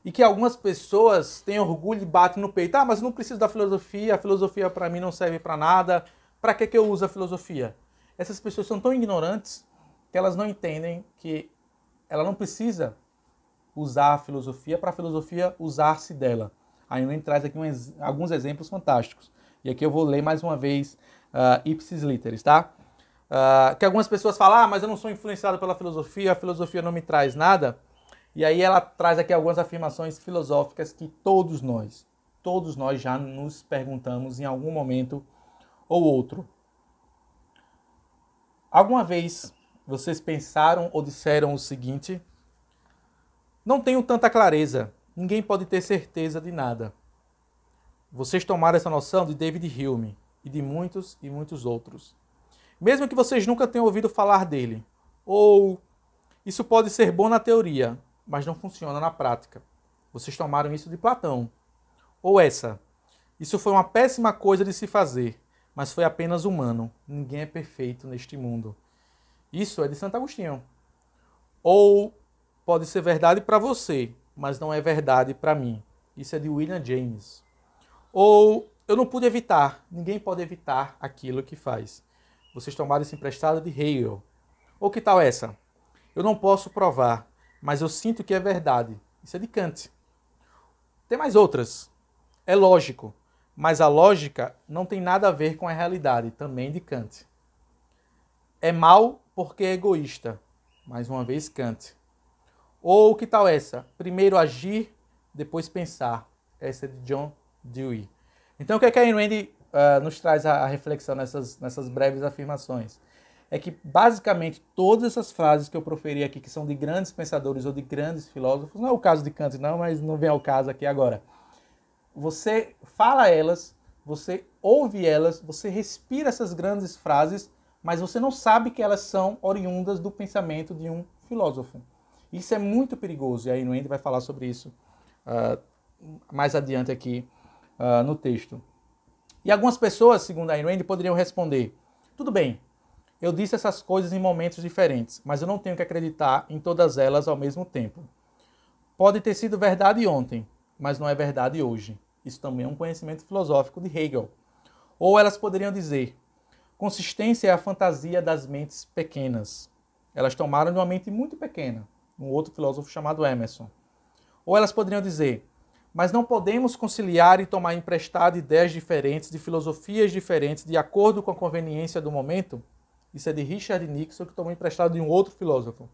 E que algumas pessoas têm orgulho e batem no peito. Ah, mas eu não preciso da filosofia, a filosofia para mim não serve para nada. Para que eu uso a filosofia? Essas pessoas são tão ignorantes que elas não entendem que ela não precisa usar a filosofia para a filosofia usar-se dela. A Ayn Rand traz aqui alguns exemplos fantásticos. E aqui eu vou ler mais uma vez ipsis literis, tá? Que algumas pessoas falam, mas eu não sou influenciado pela filosofia, a filosofia não me traz nada. E aí ela traz aqui algumas afirmações filosóficas que todos nós já nos perguntamos em algum momento ou outro. Alguma vez vocês pensaram ou disseram o seguinte: não tenho tanta clareza, ninguém pode ter certeza de nada. Vocês tomaram essa noção de David Hume e de muitos e muitos outros. Mesmo que vocês nunca tenham ouvido falar dele. Ou isso pode ser bom na teoria, mas não funciona na prática. Vocês tomaram isso de Platão. Ou essa: isso foi uma péssima coisa de se fazer, mas foi apenas humano. Ninguém é perfeito neste mundo. Isso é de Santo Agostinho. Ou pode ser verdade para você, mas não é verdade para mim. Isso é de William James. Ou eu não pude evitar. Ninguém pode evitar aquilo que faz. Vocês tomaram isso emprestado de Hegel. Ou que tal essa? Eu não posso provar, mas eu sinto que é verdade. Isso é de Kant. Tem mais outras. É lógico, mas a lógica não tem nada a ver com a realidade. Também de Kant. É mal porque é egoísta. Mais uma vez, Kant. Ou que tal essa? Primeiro agir, depois pensar. Essa é de John Dewey. Então o que é que a Ayn Rand nos traz a reflexão nessas breves afirmações? É que basicamente todas essas frases que eu proferi aqui, que são de grandes pensadores ou de grandes filósofos, não é o caso de Kant não, mas não vem ao caso aqui agora. Você fala elas, você ouve elas, você respira essas grandes frases, mas você não sabe que elas são oriundas do pensamento de um filósofo. Isso é muito perigoso, e a Ayn Rand vai falar sobre isso mais adiante aqui no texto. E algumas pessoas, segundo a Ayn Rand, poderiam responder: tudo bem, eu disse essas coisas em momentos diferentes, mas eu não tenho que acreditar em todas elas ao mesmo tempo. Pode ter sido verdade ontem, mas não é verdade hoje. Isso também é um conhecimento filosófico de Hegel. Ou elas poderiam dizer: consistência é a fantasia das mentes pequenas. Elas tomaram de uma mente muito pequena, um outro filósofo chamado Emerson. Ou elas poderiam dizer: mas não podemos conciliar e tomar emprestado ideias diferentes, de filosofias diferentes, de acordo com a conveniência do momento. Isso é de Richard Nixon, que tomou emprestado de um outro filósofo.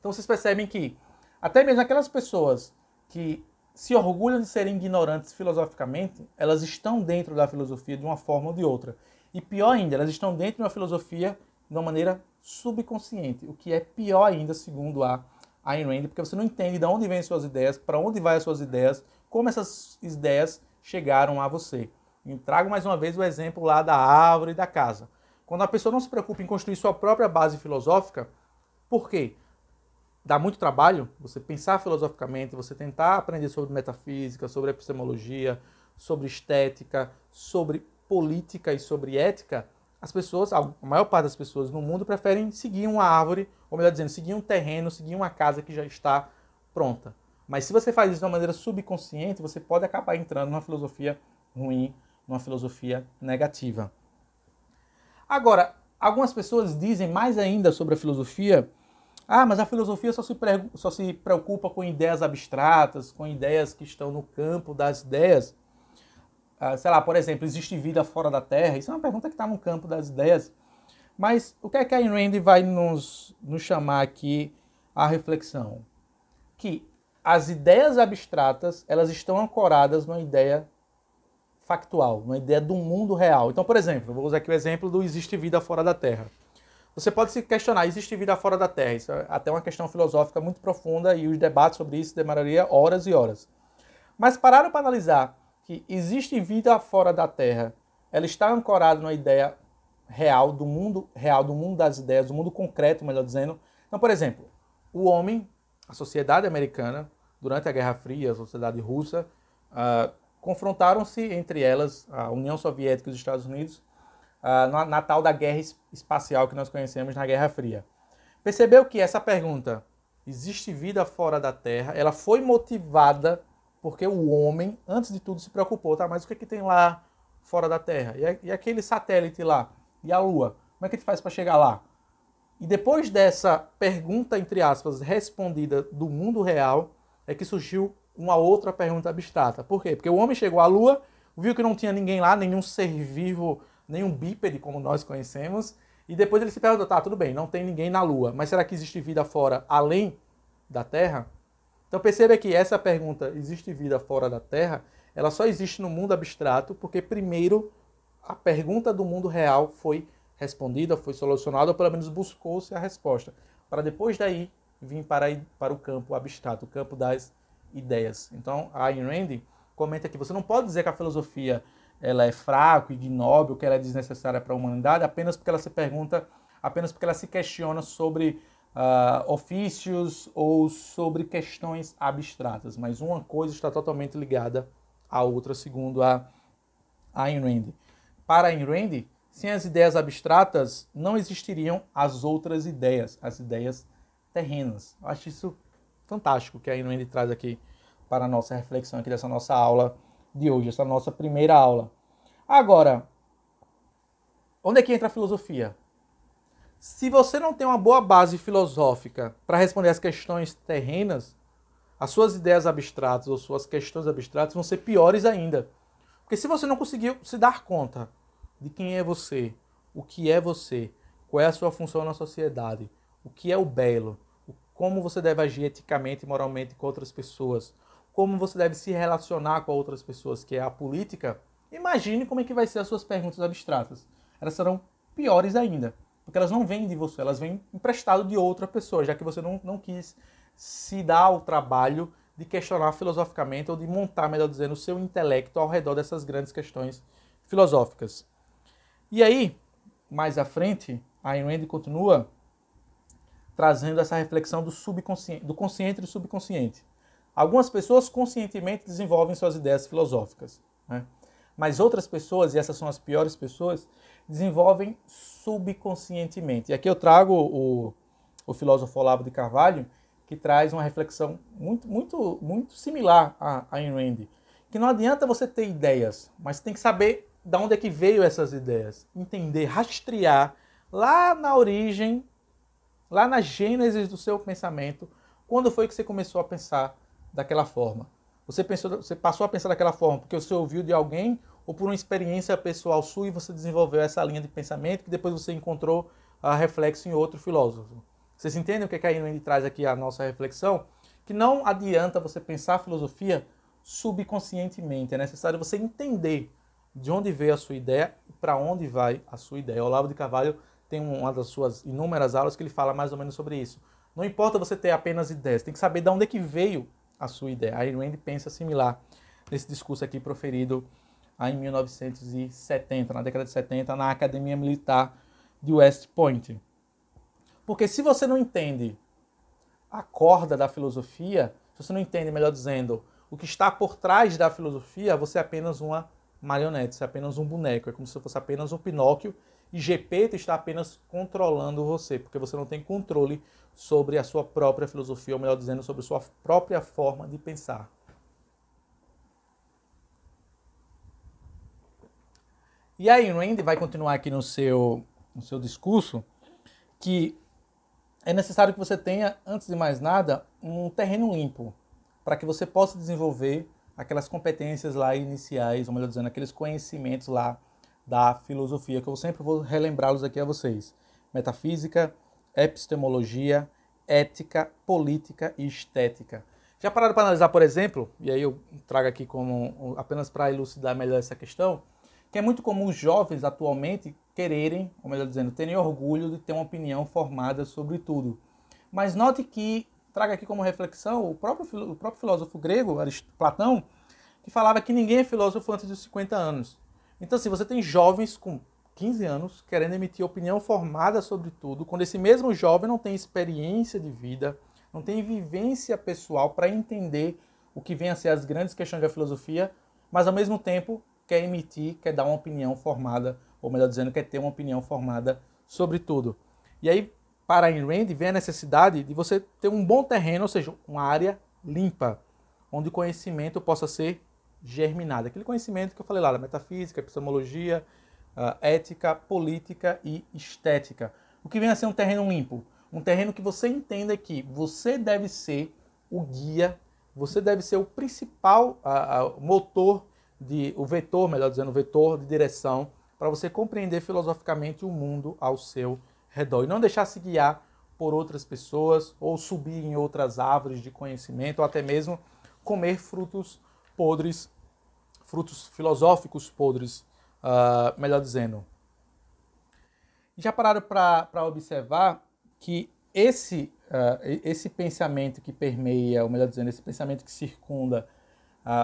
Então vocês percebem que até mesmo aquelas pessoas que se orgulham de serem ignorantes filosoficamente, elas estão dentro da filosofia de uma forma ou de outra. E pior ainda, elas estão dentro de uma filosofia de uma maneira subconsciente, o que é pior ainda, segundo a Ayn Rand, porque você não entende de onde vêm suas ideias, para onde vão as suas ideias, como essas ideias chegaram a você. E trago mais uma vez o exemplo lá da árvore e da casa. Quando a pessoa não se preocupa em construir sua própria base filosófica, por quê? Dá muito trabalho você pensar filosoficamente, você tentar aprender sobre metafísica, sobre epistemologia, sobre estética, sobre política e sobre ética. As pessoas, a maior parte das pessoas no mundo preferem seguir uma árvore, ou melhor dizendo, seguir um terreno, seguir uma casa que já está pronta. Mas se você faz isso de uma maneira subconsciente, você pode acabar entrando numa filosofia ruim, numa filosofia negativa. Agora, algumas pessoas dizem mais ainda sobre a filosofia: ah, mas a filosofia só se preocupa com ideias abstratas, com ideias que estão no campo das ideias. Sei lá, por exemplo, existe vida fora da Terra? Isso é uma pergunta que está no campo das ideias. Mas o que é que a Ayn Rand vai nos chamar aqui à reflexão? Que as ideias abstratas, elas estão ancoradas numa ideia factual, numa ideia do mundo real. Então, por exemplo, eu vou usar aqui o exemplo do existe vida fora da Terra. Você pode se questionar: existe vida fora da Terra? Isso é até uma questão filosófica muito profunda e os debates sobre isso demorariam horas e horas. Mas pararam para analisar que existe vida fora da Terra, ela está ancorada numa ideia real, do mundo das ideias, do mundo concreto, melhor dizendo. Então, por exemplo, o homem, a sociedade americana, durante a Guerra Fria, a sociedade russa, confrontaram-se entre elas, a União Soviética e os Estados Unidos, na tal da guerra espacial que nós conhecemos na Guerra Fria. Percebeu que essa pergunta, existe vida fora da Terra, ela foi motivada porque o homem, antes de tudo, se preocupou: tá, mas o que é que tem lá fora da Terra? E aquele satélite lá? E a Lua? Como é que a gente faz para chegar lá? E depois dessa pergunta, entre aspas, respondida do mundo real, é que surgiu uma outra pergunta abstrata. Por quê? Porque o homem chegou à Lua, viu que não tinha ninguém lá, nenhum ser vivo, nenhum bípede, como nós conhecemos, e depois ele se perguntou: tá, tudo bem, não tem ninguém na Lua, mas será que existe vida fora, além da Terra? Então perceba que essa pergunta, existe vida fora da Terra, ela só existe no mundo abstrato porque primeiro a pergunta do mundo real foi respondida, foi solucionada, ou pelo menos buscou-se a resposta, para depois daí vir para o campo abstrato, o campo das ideias. Então a Ayn Rand comenta que você não pode dizer que a filosofia ela é fraca, ignóbil, que ela é desnecessária para a humanidade, apenas porque ela se pergunta, apenas porque ela se questiona sobre ofícios ou sobre questões abstratas. Mas uma coisa está totalmente ligada à outra, segundo a Ayn Rand. Para Ayn Rand, sem as ideias abstratas, não existiriam as outras ideias, as ideias terrenas. Eu acho isso fantástico que a Ayn Rand traz aqui para a nossa reflexão aqui dessa nossa aula de hoje, essa nossa primeira aula. Agora, onde é que entra a filosofia? Se você não tem uma boa base filosófica para responder às questões terrenas, as suas ideias abstratas ou suas questões abstratas vão ser piores ainda. Porque se você não conseguiu se dar conta de quem é você, o que é você, qual é a sua função na sociedade, o que é o belo, como você deve agir eticamente e moralmente com outras pessoas, como você deve se relacionar com outras pessoas, que é a política, imagine como é que vai ser as suas perguntas abstratas. Elas serão piores ainda, porque elas não vêm de você, elas vêm emprestado de outra pessoa, já que você não quis se dar ao trabalho de questionar filosoficamente ou de montar, melhor dizendo, o seu intelecto ao redor dessas grandes questões filosóficas. E aí, mais à frente, a Ayn Rand continua trazendo essa reflexão do subconsciente, do consciente e do subconsciente. Algumas pessoas conscientemente desenvolvem suas ideias filosóficas, né? Mas outras pessoas, e essas são as piores pessoas, desenvolvem subconscientemente. E aqui eu trago o filósofo Olavo de Carvalho, que traz uma reflexão muito similar a Ayn Rand, que não adianta você ter ideias, mas tem que saber da onde é que veio essas ideias, entender, rastrear lá na origem, lá na gênese do seu pensamento, quando foi que você começou a pensar daquela forma. Você passou a pensar daquela forma porque você ouviu de alguém ou por uma experiência pessoal sua e você desenvolveu essa linha de pensamento que depois você encontrou a reflexo em outro filósofo. Vocês entendem o que a Ayn Rand traz aqui a nossa reflexão? Que não adianta você pensar a filosofia subconscientemente. É necessário você entender de onde veio a sua ideia e para onde vai a sua ideia. O Olavo de Carvalho tem uma das suas inúmeras aulas que ele fala mais ou menos sobre isso. Não importa você ter apenas ideias, tem que saber de onde é que veio a sua ideia. A Ayn Rand pensa similar nesse discurso aqui proferido em 1970, na década de 70, na Academia Militar de West Point. Porque se você não entende a corda da filosofia, se você não entende, melhor dizendo, o que está por trás da filosofia, você é apenas uma marionete, você é apenas um boneco, é como se fosse apenas um Pinóquio e Gepeto está apenas controlando você, porque você não tem controle sobre a sua própria filosofia, ou melhor dizendo, sobre a sua própria forma de pensar. E aí, Rand vai continuar aqui no seu discurso que é necessário que você tenha, antes de mais nada, um terreno limpo, para que você possa desenvolver aquelas competências lá iniciais, ou melhor dizendo, aqueles conhecimentos lá da filosofia, que eu sempre vou relembrá-los aqui a vocês. Metafísica, epistemologia, ética, política e estética. Já pararam para analisar, por exemplo, e aí eu trago aqui como apenas para elucidar melhor essa questão, que é muito comum os jovens atualmente quererem, ou melhor dizendo, terem orgulho de ter uma opinião formada sobre tudo. Mas note que, traga aqui como reflexão, o próprio filósofo grego, Platão, que falava que ninguém é filósofo antes dos 50 anos. Então, se você tem jovens com 15 anos querendo emitir opinião formada sobre tudo, quando esse mesmo jovem não tem experiência de vida, não tem vivência pessoal para entender o que vem a ser as grandes questões da filosofia, mas ao mesmo tempo quer emitir, quer dar uma opinião formada, ou melhor dizendo, quer ter uma opinião formada sobre tudo. E aí, para Ayn Rand, vem a necessidade de você ter um bom terreno, ou seja, uma área limpa, onde o conhecimento possa ser germinado. Aquele conhecimento que eu falei lá, da metafísica, epistemologia, ética, política e estética. O que vem a ser um terreno limpo? Um terreno que você entenda que você deve ser o guia, você deve ser o principal motor, o vetor, melhor dizendo, o vetor de direção para você compreender filosoficamente o mundo ao seu redor e não deixar se guiar por outras pessoas ou subir em outras árvores de conhecimento ou até mesmo comer frutos podres, frutos filosóficos podres, melhor dizendo. Já pararam para observar que esse pensamento que permeia, ou melhor dizendo, esse pensamento que circunda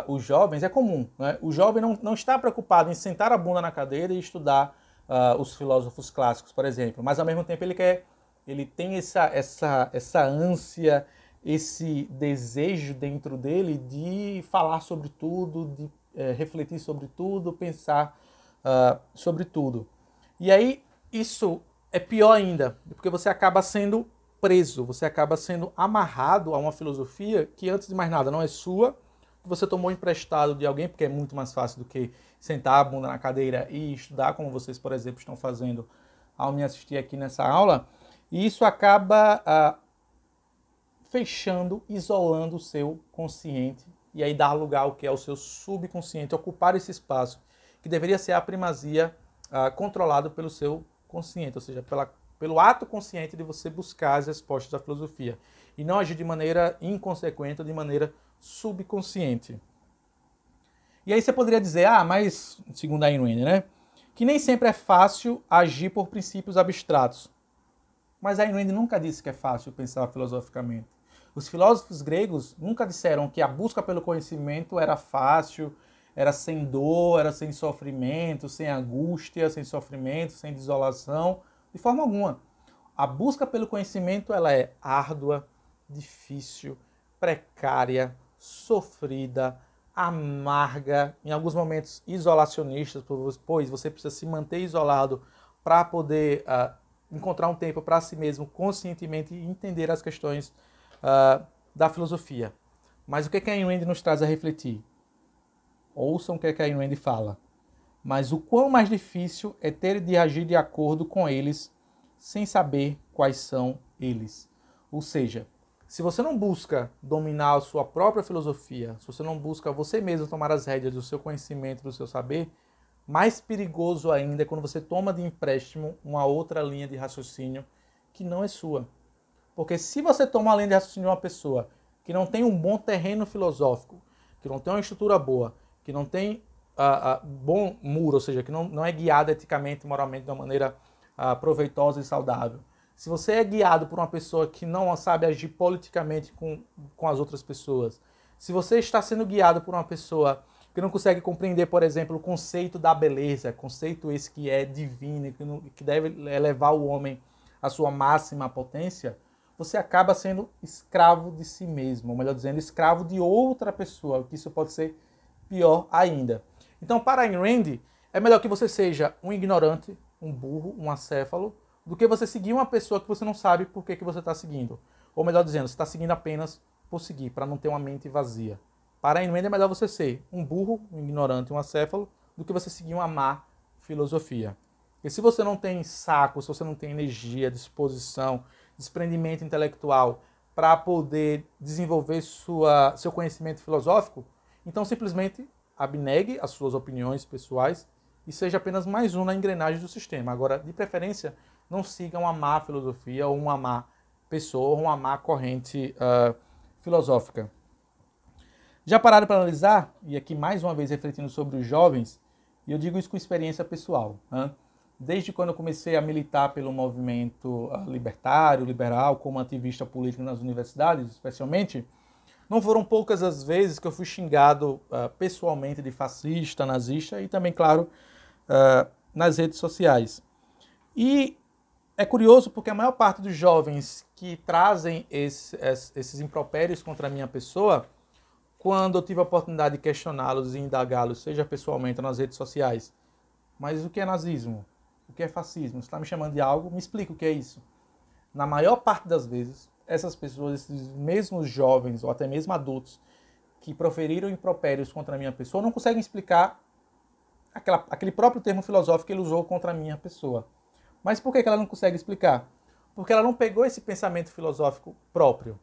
os jovens é comum, né? O jovem não está preocupado em sentar a bunda na cadeira e estudar os filósofos clássicos, por exemplo, mas ao mesmo tempo ele tem essa ânsia, esse desejo dentro dele de falar sobre tudo, de refletir sobre tudo, pensar sobre tudo. E aí isso é pior ainda, porque você acaba sendo preso, você acaba sendo amarrado a uma filosofia que, antes de mais nada, não é sua, que você tomou emprestado de alguém, porque é muito mais fácil do que sentar a bunda na cadeira e estudar, como vocês, por exemplo, estão fazendo ao me assistir aqui nessa aula, e isso acaba fechando, isolando o seu consciente, e aí dar lugar ao que é o seu subconsciente, ocupar esse espaço, que deveria ser a primazia controlado pelo seu consciente, ou seja, pelo ato consciente de você buscar as respostas da filosofia, e não agir de maneira inconsequente ou de maneira subconsciente. E aí você poderia dizer, mas, segundo a Ayn Rand, né, que nem sempre é fácil agir por princípios abstratos. Mas a Ayn Rand nunca disse que é fácil pensar filosoficamente. Os filósofos gregos nunca disseram que a busca pelo conhecimento era fácil, era sem dor, era sem sofrimento, sem angústia, sem sofrimento, sem desolação, de forma alguma. A busca pelo conhecimento ela é árdua, difícil, precária, sofrida, amarga, em alguns momentos isolacionistas, pois você precisa se manter isolado para poder encontrar um tempo para si mesmo, conscientemente entender as questões da filosofia. Mas o que a Ayn Rand nos traz a refletir? Ouçam o que a Ayn Rand fala. mas o quão mais difícil é ter de agir de acordo com eles sem saber quais são eles. Ou seja, se você não busca dominar a sua própria filosofia, se você não busca você mesmo tomar as rédeas do seu conhecimento, do seu saber, mais perigoso ainda é quando você toma de empréstimo uma outra linha de raciocínio que não é sua. Porque se você toma a linha de raciocínio de uma pessoa que não tem um bom terreno filosófico, que não tem uma estrutura boa, que não tem bom muro, ou seja, que não é guiado eticamente e moralmente de uma maneira proveitosa e saudável. Se você é guiado por uma pessoa que não sabe agir politicamente com as outras pessoas, se você está sendo guiado por uma pessoa que não consegue compreender, por exemplo, o conceito da beleza, conceito esse que é divino, que deve elevar o homem à sua máxima potência, você acaba sendo escravo de si mesmo, ou melhor dizendo, escravo de outra pessoa, que isso pode ser pior ainda. Então, para Ayn Rand, é melhor que você seja um ignorante, um burro, um acéfalo, do que você seguir uma pessoa que você não sabe por que você está seguindo. Ou melhor dizendo, você está seguindo apenas por seguir, para não ter uma mente vazia. Para Ayn Rand é melhor você ser um burro, um ignorante, um acéfalo, do que você seguir uma má filosofia. E se você não tem saco, se você não tem energia, disposição, desprendimento intelectual para poder desenvolver seu conhecimento filosófico, então simplesmente abnegue as suas opiniões pessoais e seja apenas mais um na engrenagem do sistema. Agora, de preferência, não siga uma má filosofia ou uma má pessoa ou uma má corrente filosófica. Já pararam para analisar, e aqui mais uma vez refletindo sobre os jovens, e eu digo isso com experiência pessoal, né? Desde quando eu comecei a militar pelo movimento libertário, liberal, como ativista político nas universidades, especialmente, não foram poucas as vezes que eu fui xingado pessoalmente de fascista, nazista e também, claro, nas redes sociais. E é curioso porque a maior parte dos jovens que trazem esses impropérios contra a minha pessoa, quando eu tive a oportunidade de questioná-los e indagá-los, seja pessoalmente ou nas redes sociais, mas o que é nazismo? O que é fascismo? Você está me chamando de algo? Me explica o que é isso. Na maior parte das vezes, essas pessoas, esses mesmos jovens ou até mesmo adultos que proferiram impropérios contra a minha pessoa não conseguem explicar aquele próprio termo filosófico que ele usou contra a minha pessoa. Mas por que ela não consegue explicar? Porque ela não pegou esse pensamento filosófico próprio.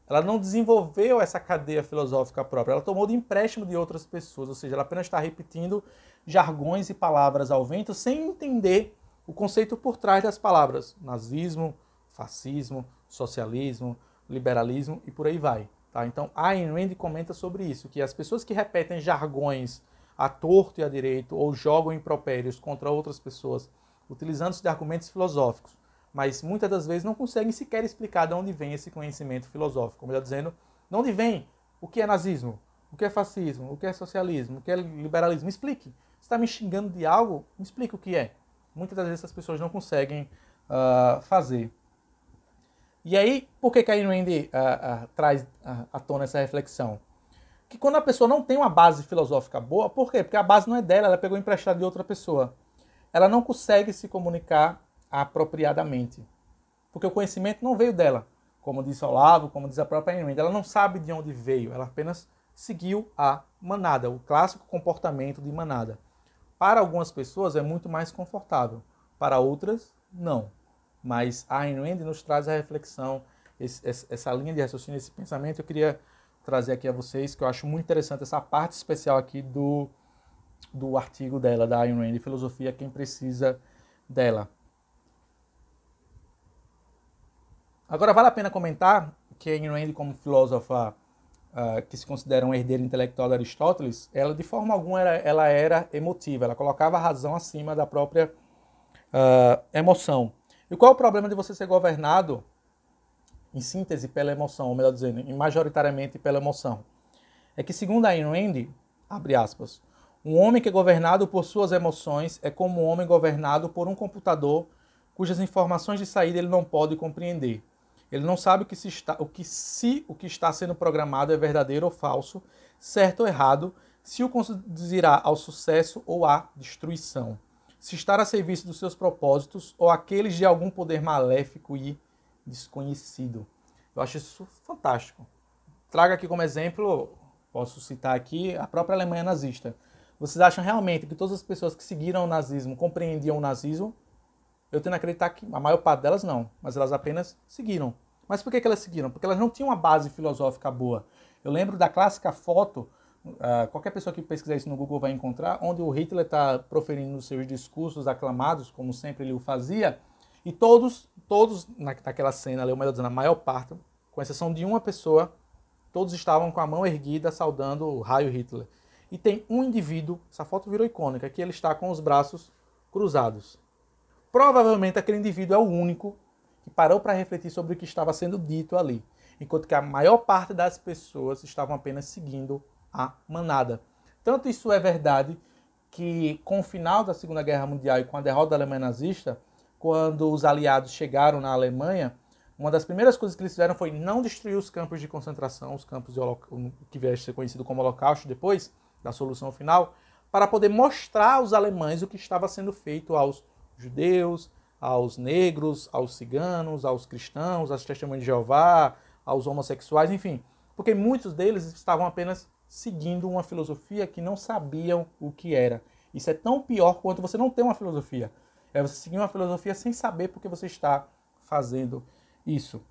Ela não desenvolveu essa cadeia filosófica própria. Ela tomou de empréstimo de outras pessoas, ou seja, ela apenas está repetindo jargões e palavras ao vento sem entender o conceito por trás das palavras. Nazismo, fascismo, socialismo, liberalismo e por aí vai. Tá? Então, Ayn Rand comenta sobre isso, que as pessoas que repetem jargões à torto e à direito ou jogam impropérios contra outras pessoas, utilizando-se de argumentos filosóficos, mas muitas das vezes não conseguem sequer explicar de onde vem esse conhecimento filosófico. Como eu estou dizendo, de onde vem o que é nazismo, o que é fascismo, o que é socialismo, o que é liberalismo. Me explique. Você está me xingando de algo? Me explique o que é. Muitas das vezes as pessoas não conseguem fazer. E aí, por que a Ayn Rand traz à tona essa reflexão? Que quando a pessoa não tem uma base filosófica boa, por quê? Porque a base não é dela, ela pegou emprestado de outra pessoa. Ela não consegue se comunicar apropriadamente. Porque o conhecimento não veio dela. Como disse Olavo, como diz a própria Ayn Rand, ela não sabe de onde veio, ela apenas seguiu a manada, o clássico comportamento de manada. Para algumas pessoas é muito mais confortável, para outras, não. Mas a Ayn Rand nos traz a reflexão, essa linha de raciocínio, esse pensamento. Eu queria trazer aqui a vocês, que eu acho muito interessante essa parte especial aqui do artigo dela, da Ayn Rand, Filosofia, quem precisa dela. Agora, vale a pena comentar que Ayn Rand, como filósofa que se considera um herdeiro intelectual de Aristóteles, ela de forma alguma ela era emotiva, ela colocava a razão acima da própria emoção. E qual é o problema de você ser governado, em síntese, pela emoção, ou melhor dizendo, majoritariamente pela emoção? É que, segundo a Ayn Rand, abre aspas, um homem que é governado por suas emoções é como um homem governado por um computador cujas informações de saída ele não pode compreender. Ele não sabe o que está sendo programado é verdadeiro ou falso, certo ou errado, se o conduzirá ao sucesso ou à destruição, se estar a serviço dos seus propósitos ou aqueles de algum poder maléfico e desconhecido. Eu acho isso fantástico. Trago aqui como exemplo, posso citar aqui, a própria Alemanha nazista. Vocês acham realmente que todas as pessoas que seguiram o nazismo compreendiam o nazismo? Eu tendo a acreditar que a maior parte delas não, mas elas apenas seguiram. Mas por que elas seguiram? Porque elas não tinham uma base filosófica boa. Eu lembro da clássica foto, qualquer pessoa que pesquisar isso no Google vai encontrar, onde o Hitler está proferindo os seus discursos aclamados, como sempre ele o fazia, e todos naquela cena, ali, ou melhor dizendo, a maior parte, com exceção de uma pessoa, todos estavam com a mão erguida, saudando o raio Hitler. E tem um indivíduo, essa foto virou icônica, que ele está com os braços cruzados. Provavelmente aquele indivíduo é o único que parou para refletir sobre o que estava sendo dito ali, enquanto que a maior parte das pessoas estavam apenas seguindo a manada. Tanto isso é verdade que com o final da Segunda Guerra Mundial e com a derrota da Alemanha nazista, quando os aliados chegaram na Alemanha, uma das primeiras coisas que eles fizeram foi não destruir os campos de concentração, os campos que vier a ser conhecido como Holocausto depois da solução final, para poder mostrar aos alemães o que estava sendo feito aos judeus, aos negros, aos ciganos, aos cristãos, aos testemunhas de Jeová, aos homossexuais, enfim. Porque muitos deles estavam apenas seguindo uma filosofia que não sabiam o que era. Isso é tão pior quanto você não ter uma filosofia. É você seguir uma filosofia sem saber por que você está fazendo isso.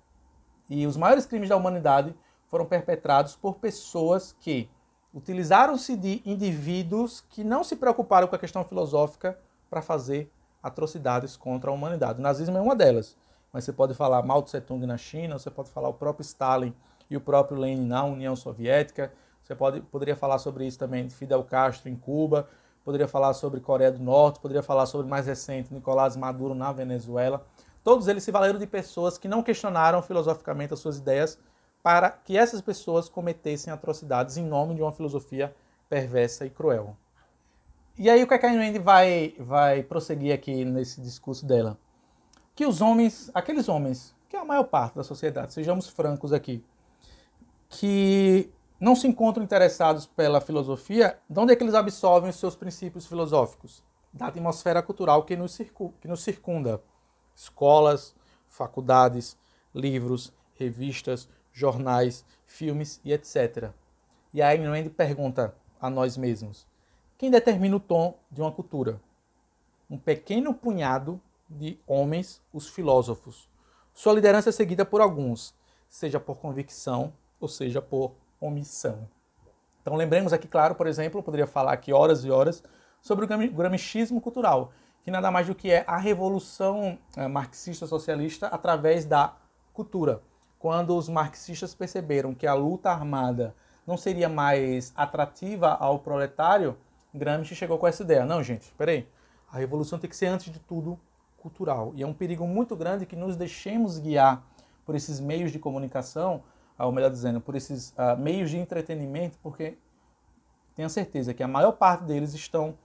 E os maiores crimes da humanidade foram perpetrados por pessoas que utilizaram-se de indivíduos que não se preocuparam com a questão filosófica para fazer atrocidades contra a humanidade. O nazismo é uma delas, mas você pode falar Mao Tse Tung na China, você pode falar o próprio Stalin e o próprio Lenin na União Soviética, você poderia falar sobre isso também de Fidel Castro em Cuba, poderia falar sobre Coreia do Norte, poderia falar sobre, mais recente, Nicolás Maduro na Venezuela. Todos eles se valeram de pessoas que não questionaram filosoficamente as suas ideias para que essas pessoas cometessem atrocidades em nome de uma filosofia perversa e cruel. E aí o que a Ayn Rand vai prosseguir aqui nesse discurso dela? Que os homens, aqueles homens, que é a maior parte da sociedade, sejamos francos aqui, que não se encontram interessados pela filosofia, de onde é que eles absorvem os seus princípios filosóficos? Da atmosfera cultural que nos circunda. Escolas, faculdades, livros, revistas, jornais, filmes e etc. E a Ayn Rand pergunta a nós mesmos: quem determina o tom de uma cultura? Um pequeno punhado de homens, os filósofos. Sua liderança é seguida por alguns, seja por convicção ou seja por omissão. Então lembremos aqui, claro, por exemplo, eu poderia falar aqui horas e horas sobre o gramscismo cultural, que nada mais do que é a revolução marxista-socialista através da cultura. Quando os marxistas perceberam que a luta armada não seria mais atrativa ao proletário, Gramsci chegou com essa ideia. Não, gente, espera aí. A revolução tem que ser, antes de tudo, cultural. E é um perigo muito grande que nos deixemos guiar por esses meios de comunicação, ou melhor dizendo, por esses meios de entretenimento, porque tenha certeza que a maior parte deles estão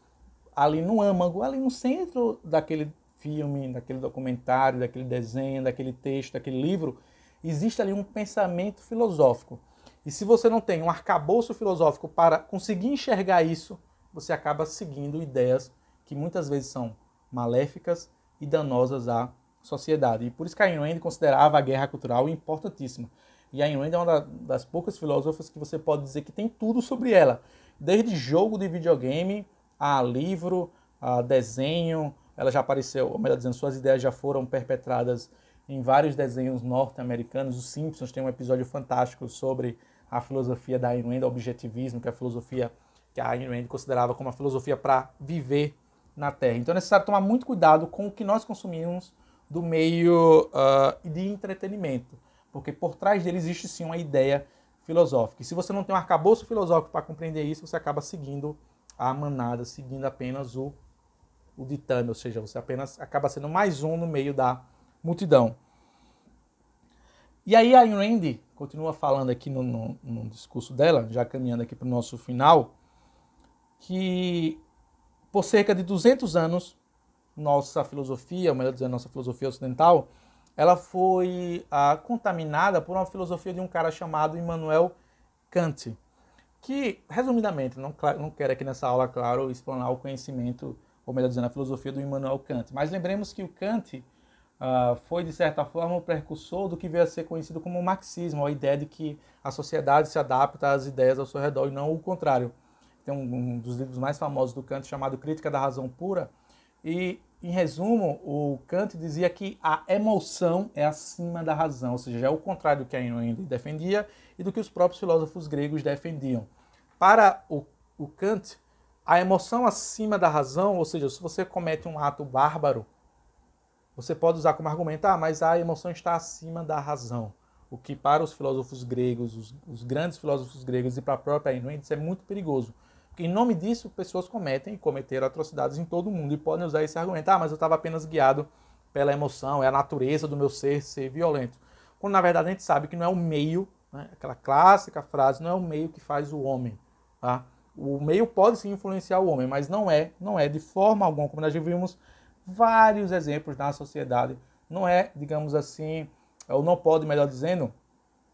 ali no âmago, ali no centro daquele filme, daquele documentário, daquele desenho, daquele texto, daquele livro. Existe ali um pensamento filosófico. E se você não tem um arcabouço filosófico para conseguir enxergar isso, você acaba seguindo ideias que muitas vezes são maléficas e danosas à sociedade. E por isso que a Ayn Rand considerava a guerra cultural importantíssima. E a Ayn Rand é uma das poucas filósofas que você pode dizer que tem tudo sobre ela. Desde jogo de videogame, a livro, a desenho. Ela já apareceu, ou melhor dizendo, suas ideias já foram perpetradas em vários desenhos norte-americanos. Os Simpsons tem um episódio fantástico sobre a filosofia da Ayn Rand, o objetivismo, que é a filosofia que a Ayn Rand considerava como a filosofia para viver na Terra. Então é necessário tomar muito cuidado com o que nós consumimos do meio de entretenimento, porque por trás dele existe sim uma ideia filosófica. E se você não tem um arcabouço filosófico para compreender isso, você acaba seguindo a manada, seguindo apenas o ditame, ou seja, você apenas acaba sendo mais um no meio da multidão. E aí a Ayn Rand continua falando aqui no discurso dela, já caminhando aqui para o nosso final, que por cerca de 200 anos, nossa filosofia, ou melhor dizendo, nossa filosofia ocidental, ela foi contaminada por uma filosofia de um cara chamado Immanuel Kant, que, resumidamente, não quero aqui nessa aula, claro, explanar o conhecimento, ou melhor dizendo, a filosofia do Immanuel Kant, mas lembremos que o Kant foi, de certa forma, o precursor do que veio a ser conhecido como o marxismo, a ideia de que a sociedade se adapta às ideias ao seu redor e não o contrário. tem um dos livros mais famosos do Kant chamado Crítica da Razão Pura, e, em resumo, o Kant dizia que a emoção é acima da razão, ou seja, é o contrário do que Ayn Rand defendia e do que os próprios filósofos gregos defendiam. Para o Kant, a emoção acima da razão, ou seja, se você comete um ato bárbaro, você pode usar como argumento, mas a emoção está acima da razão. O que para os filósofos gregos, os grandes filósofos gregos e para a própria Ayn Rand, isso é muito perigoso. Porque em nome disso, pessoas cometem e cometeram atrocidades em todo o mundo e podem usar esse argumento. Mas eu estava apenas guiado pela emoção, é a natureza do meu ser violento. Quando na verdade a gente sabe que não é o meio, né? Aquela clássica frase, não é o meio que faz o homem. Tá? O meio pode sim influenciar o homem, mas não é de forma alguma, como nós já vimos vários exemplos na sociedade, não é, digamos assim, ou não pode, melhor dizendo,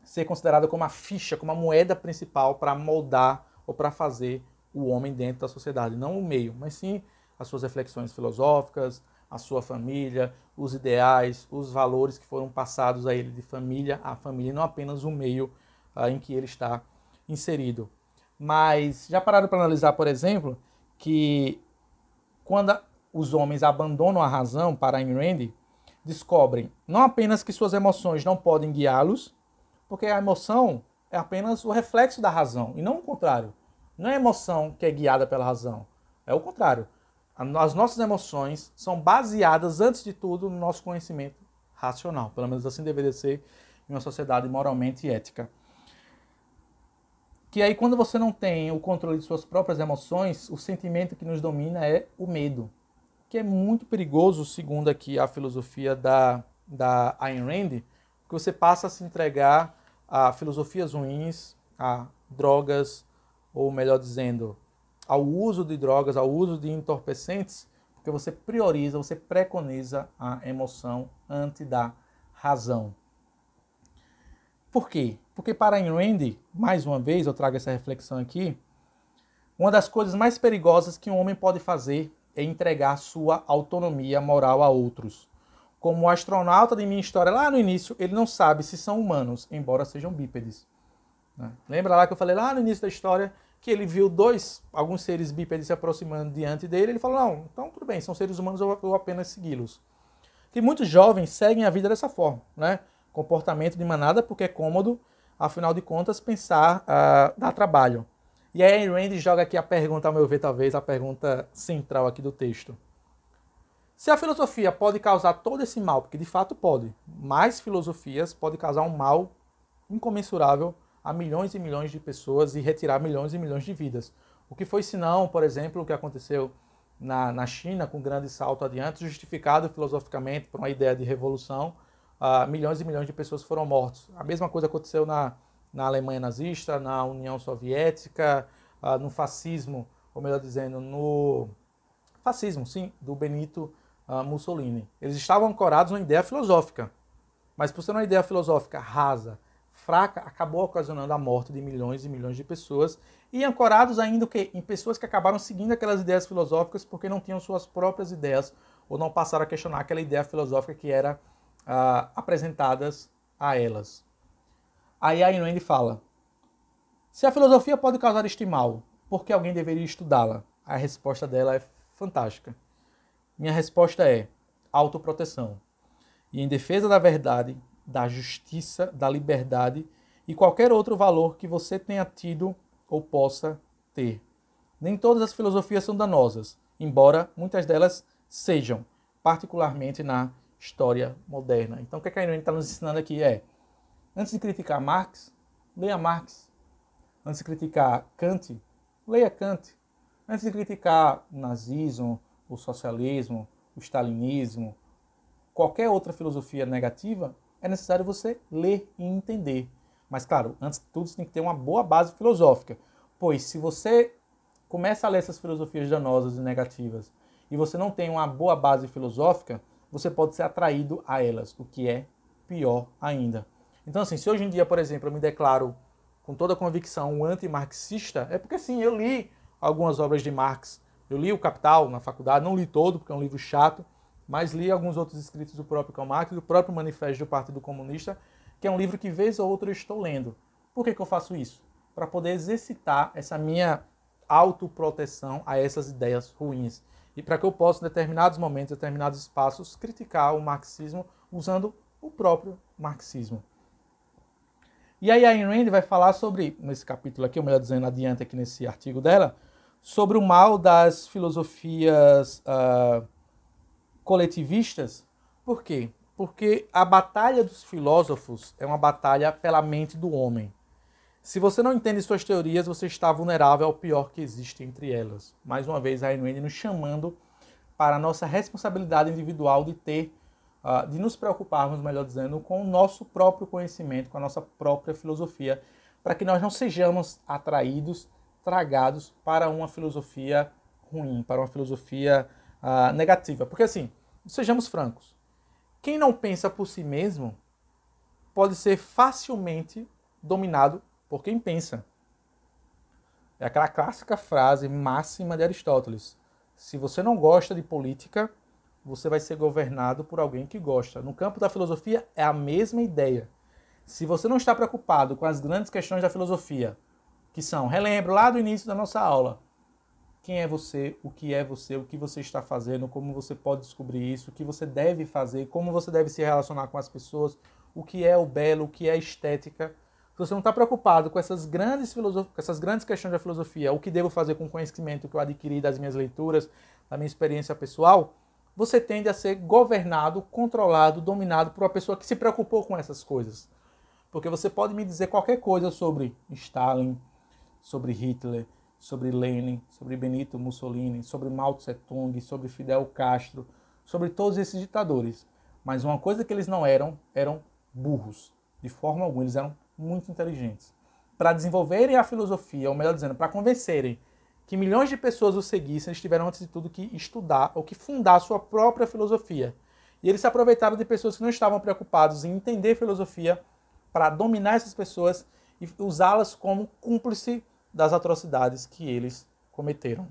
ser considerado como a ficha, como a moeda principal para moldar ou para fazer o homem dentro da sociedade. Não o meio, mas sim as suas reflexões filosóficas, a sua família, os ideais, os valores que foram passados a ele de família a família, não apenas o meio em que ele está inserido. Mas já pararam para analisar, por exemplo, que quando os homens abandonam a razão para Ayn Rand, descobrem não apenas que suas emoções não podem guiá-los, porque a emoção é apenas o reflexo da razão, e não o contrário. Não é a emoção que é guiada pela razão, é o contrário. As nossas emoções são baseadas, antes de tudo, no nosso conhecimento racional. Pelo menos assim deveria ser em uma sociedade moralmente ética. Que aí, quando você não tem o controle de suas próprias emoções, o sentimento que nos domina é o medo, que é muito perigoso, segundo aqui a filosofia da Ayn Rand, que você passa a se entregar a filosofias ruins, a drogas, ou melhor dizendo, ao uso de drogas, ao uso de entorpecentes, porque você prioriza, você preconiza a emoção antes da razão. Por quê? Porque para Ayn Rand, mais uma vez eu trago essa reflexão aqui, uma das coisas mais perigosas que um homem pode fazer é entregar sua autonomia moral a outros. Como o astronauta de minha história lá no início, ele não sabe se são humanos, embora sejam bípedes. Lembra lá que eu falei lá no início da história que ele viu alguns seres bípedes se aproximando diante dele, ele falou, não, então tudo bem, são seres humanos, eu vou apenas segui-los. Que muitos jovens seguem a vida dessa forma, né? Comportamento de manada porque é cômodo, afinal de contas, pensar dá trabalho. E aí Ayn Rand joga aqui a pergunta, ao meu ver, talvez a pergunta central aqui do texto. Se a filosofia pode causar todo esse mal, porque de fato pode, mais filosofias podem causar um mal incomensurável a milhões e milhões de pessoas e retirar milhões e milhões de vidas. O que foi senão, por exemplo, o que aconteceu na China, com um grande salto adiante, justificado filosoficamente por uma ideia de revolução, milhões e milhões de pessoas foram mortas. A mesma coisa aconteceu na Alemanha nazista, na União Soviética, no fascismo, ou melhor dizendo, no fascismo, sim, do Benito Mussolini. Eles estavam ancorados numa ideia filosófica, mas por ser uma ideia filosófica rasa, fraca, acabou ocasionando a morte de milhões e milhões de pessoas e ancorados ainda em pessoas que acabaram seguindo aquelas ideias filosóficas porque não tinham suas próprias ideias ou não passaram a questionar aquela ideia filosófica que era apresentadas a elas. Aí a Ayn Rand fala, se a filosofia pode causar este mal, por que alguém deveria estudá-la? A resposta dela é fantástica. Minha resposta é autoproteção. E em defesa da verdade, da justiça, da liberdade e qualquer outro valor que você tenha tido ou possa ter. Nem todas as filosofias são danosas, embora muitas delas sejam, particularmente na história moderna. Então o que a Ayn Rand está nos ensinando aqui é, antes de criticar Marx, leia Marx. Antes de criticar Kant, leia Kant. Antes de criticar o nazismo, o socialismo, o stalinismo, qualquer outra filosofia negativa, é necessário você ler e entender. Mas, claro, antes de tudo, você tem que ter uma boa base filosófica. Pois, se você começa a ler essas filosofias danosas e negativas e você não tem uma boa base filosófica, você pode ser atraído a elas, o que é pior ainda. Então, assim, se hoje em dia, por exemplo, eu me declaro com toda a convicção um anti-marxista, é porque, sim, eu li algumas obras de Marx. Eu li o Capital na faculdade, não li todo, porque é um livro chato, mas li alguns outros escritos do próprio Karl Marx, do próprio Manifesto do Partido Comunista, que é um livro que, vez ou outra, eu estou lendo. Por que eu faço isso? Para poder exercitar essa minha autoproteção a essas ideias ruins. E para que eu possa, em determinados momentos, em determinados espaços, criticar o marxismo usando o próprio marxismo. E aí a Ayn Rand vai falar sobre, nesse capítulo aqui, ou melhor dizendo, adiante aqui nesse artigo dela, sobre o mal das filosofias coletivistas. Por quê? Porque a batalha dos filósofos é uma batalha pela mente do homem. Se você não entende suas teorias, você está vulnerável ao pior que existe entre elas. Mais uma vez, a Ayn Rand nos chamando para a nossa responsabilidade individual de nos preocuparmos, melhor dizendo, com o nosso próprio conhecimento, com a nossa própria filosofia, para que nós não sejamos atraídos, tragados para uma filosofia ruim, para uma filosofia negativa. Porque assim, sejamos francos, quem não pensa por si mesmo pode ser facilmente dominado por quem pensa. É aquela clássica frase máxima de Aristóteles. Se você não gosta de política, você vai ser governado por alguém que gosta. No campo da filosofia é a mesma ideia. Se você não está preocupado com as grandes questões da filosofia, que são, relembro lá do início da nossa aula, quem é você, o que você está fazendo, como você pode descobrir isso, o que você deve fazer, como você deve se relacionar com as pessoas, o que é o belo, o que é estética. Se você não está preocupado com essas grandes questões da filosofia, o que devo fazer com o conhecimento que eu adquiri das minhas leituras, da minha experiência pessoal, você tende a ser governado, controlado, dominado por uma pessoa que se preocupou com essas coisas. Porque você pode me dizer qualquer coisa sobre Stalin, sobre Hitler, sobre Lenin, sobre Benito Mussolini, sobre Mao Tse-tung, sobre Fidel Castro, sobre todos esses ditadores. Mas uma coisa que eles não eram burros. De forma alguma, eles eram muito inteligentes. Para desenvolverem a filosofia, ou melhor dizendo, para convencerem que milhões de pessoas o seguissem, eles tiveram antes de tudo que estudar ou que fundar a sua própria filosofia. E eles se aproveitaram de pessoas que não estavam preocupados em entender filosofia para dominar essas pessoas e usá-las como cúmplice das atrocidades que eles cometeram.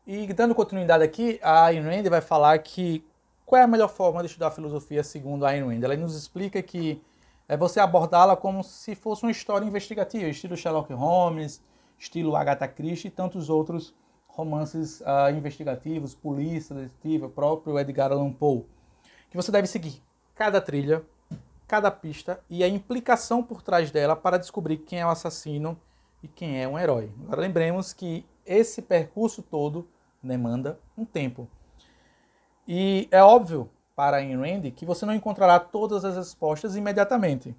E dando continuidade aqui, a Ayn Rand vai falar que qual é a melhor forma de estudar filosofia segundo a Ayn Rand. Ela nos explica que é você abordá-la como se fosse uma história investigativa, estilo Sherlock Holmes, estilo Agatha Christie e tantos outros romances investigativos, polícia, detetive, o próprio Edgar Allan Poe. Que você deve seguir cada trilha, cada pista e a implicação por trás dela para descobrir quem é o assassino e quem é um herói. Agora lembremos que esse percurso todo demanda um tempo. E é óbvio para Ayn Rand que você não encontrará todas as respostas imediatamente,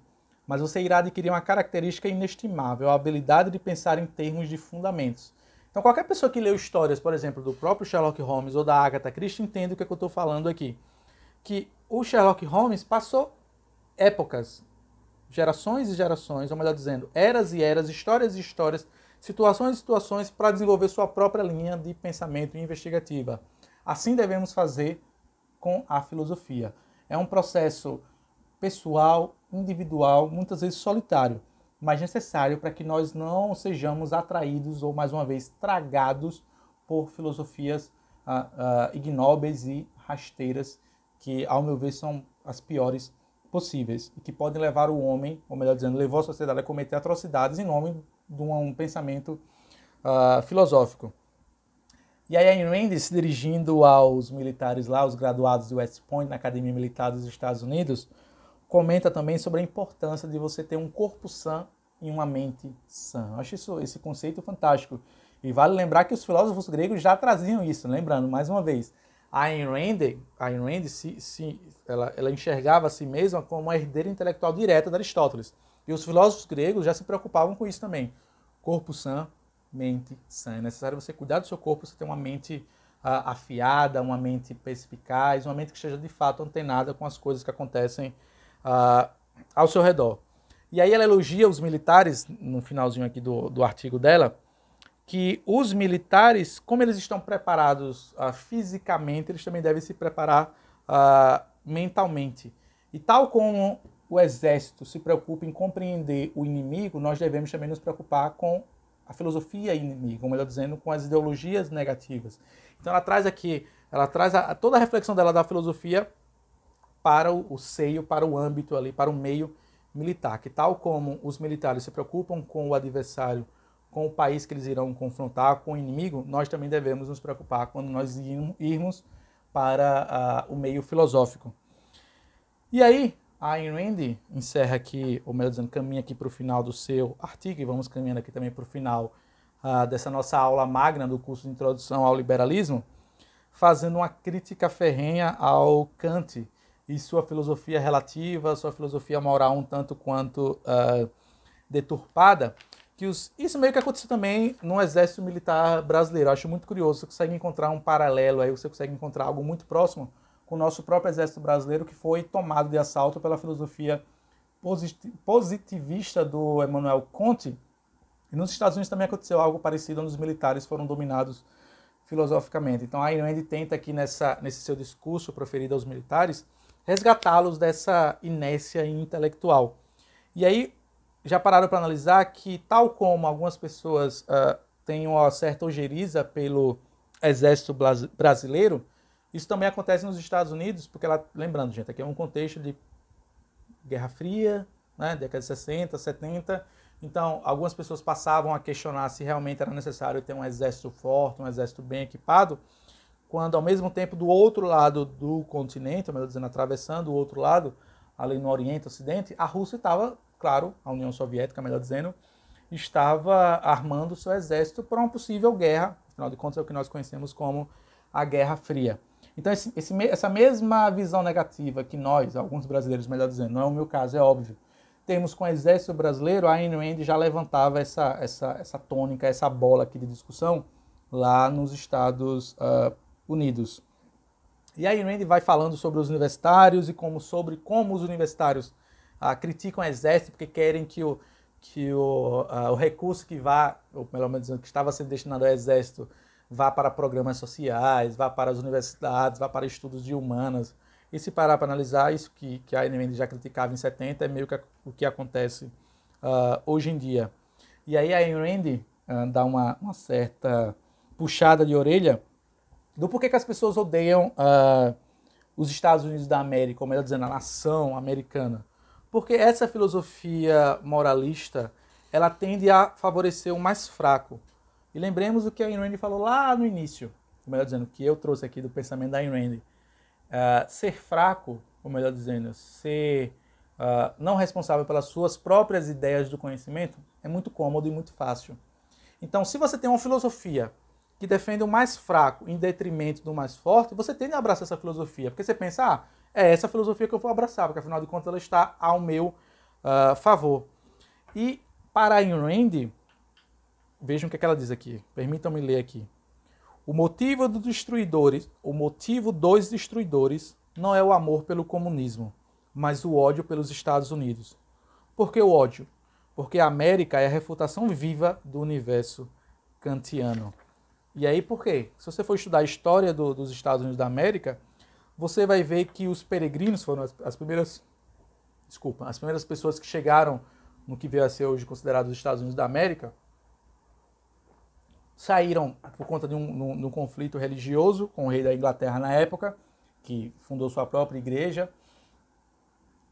mas você irá adquirir uma característica inestimável, a habilidade de pensar em termos de fundamentos. Então qualquer pessoa que leu histórias, por exemplo, do próprio Sherlock Holmes ou da Agatha Christie entende o que eu estou falando aqui. Que o Sherlock Holmes passou épocas, gerações e gerações, ou melhor dizendo, eras e eras, histórias e histórias, situações e situações para desenvolver sua própria linha de pensamento investigativa. Assim devemos fazer com a filosofia. É um processo pessoal, individual, muitas vezes solitário, mas necessário para que nós não sejamos atraídos ou, mais uma vez, tragados por filosofias ignóbeis e rasteiras que, ao meu ver, são as piores possíveis e que podem levar o homem, ou melhor dizendo, levou a sociedade a cometer atrocidades em nome de um pensamento filosófico. E aí a Ayn Rand, se dirigindo aos militares lá, os graduados de West Point, na Academia Militar dos Estados Unidos, comenta também sobre a importância de você ter um corpo sã e uma mente sã. Eu acho esse conceito fantástico. E vale lembrar que os filósofos gregos já traziam isso, lembrando, mais uma vez, a Ayn Rand ela enxergava a si mesma como uma herdeira intelectual direta de Aristóteles. E os filósofos gregos já se preocupavam com isso também. Corpo sã, mente sã. É necessário você cuidar do seu corpo, você ter uma mente afiada, uma mente perspicaz, uma mente que esteja de fato antenada com as coisas que acontecem ao seu redor. E aí ela elogia os militares, no finalzinho aqui do artigo dela, que os militares, como eles estão preparados fisicamente, eles também devem se preparar mentalmente. E tal como o exército se preocupa em compreender o inimigo, nós devemos também nos preocupar com a filosofia inimiga, ou melhor dizendo, com as ideologias negativas. Então ela traz aqui, toda a reflexão dela da filosofia para o seio, para o âmbito ali, para o meio militar, que tal como os militares se preocupam com o adversário com o país que eles irão confrontar, com o inimigo, nós também devemos nos preocupar quando nós irmos para o meio filosófico. E aí, a Ayn Rand encerra aqui, ou melhor dizendo, caminha aqui para o final do seu artigo, e vamos caminhando aqui também para o final dessa nossa aula magna do curso de Introdução ao Liberalismo, fazendo uma crítica ferrenha ao Kant e sua filosofia relativa, sua filosofia moral um tanto quanto deturpada, que isso meio que aconteceu também no exército militar brasileiro. Eu acho muito curioso, você consegue encontrar um paralelo aí, você consegue encontrar algo muito próximo com o nosso próprio exército brasileiro, que foi tomado de assalto pela filosofia positivista do Emmanuel Kant. E nos Estados Unidos também aconteceu algo parecido, onde os militares foram dominados filosoficamente. Então a Ayn Rand tenta aqui nesse seu discurso proferido aos militares resgatá-los dessa inércia intelectual. E aí já pararam para analisar que, tal como algumas pessoas têm uma certa ojeriza pelo exército brasileiro, isso também acontece nos Estados Unidos, porque, lembrando, gente, aqui é um contexto de Guerra Fria, né, década de 60, 70, então algumas pessoas passavam a questionar se realmente era necessário ter um exército forte, um exército bem equipado, quando ao mesmo tempo do outro lado do continente, melhor dizendo, atravessando o outro lado, ali no Oriente, Ocidente, a Rússia estava, claro, a União Soviética, melhor dizendo, estava armando seu exército para uma possível guerra, afinal de contas é o que nós conhecemos como a Guerra Fria. Então essa mesma visão negativa que nós, alguns brasileiros, melhor dizendo, não é o meu caso, é óbvio, temos com o exército brasileiro, a Ayn Rand já levantava essa tônica, essa bola aqui de discussão lá nos Estados Unidos. E a Ayn Rand vai falando sobre os universitários e sobre como os universitários criticam o exército porque querem que o recurso que vá, ou pelo menos que estava sendo destinado ao exército, vá para programas sociais, vá para as universidades, vá para estudos de humanas. E se parar para analisar, isso que a Ayn Rand já criticava em 70 é meio que o que acontece hoje em dia. E aí a Ayn Rand dá uma certa puxada de orelha do porquê que as pessoas odeiam os Estados Unidos da América, ou melhor dizendo, a nação americana. Porque essa filosofia moralista, ela tende a favorecer o mais fraco. E lembremos o que a Ayn Rand falou lá no início, ou melhor dizendo, que eu trouxe aqui do pensamento da Ayn Rand. Ser fraco, ou melhor dizendo, ser não responsável pelas suas próprias ideias do conhecimento, é muito cômodo e muito fácil. Então, se você tem uma filosofia que defende o mais fraco em detrimento do mais forte, você tende a abraçar essa filosofia, porque você pensa, é essa filosofia que eu vou abraçar, porque afinal de contas ela está ao meu favor. E para Ayn Rand, vejam o que ela diz aqui, permitam-me ler aqui. O motivo dos destruidores não é o amor pelo comunismo, mas o ódio pelos Estados Unidos. Por que o ódio? Porque a América é a refutação viva do universo kantiano. E aí por quê? Se você for estudar a história dos Estados Unidos da América, você vai ver que os peregrinos foram as primeiras pessoas que chegaram no que veio a ser hoje considerado os Estados Unidos da América, saíram por conta de um conflito religioso com o rei da Inglaterra na época, que fundou sua própria igreja,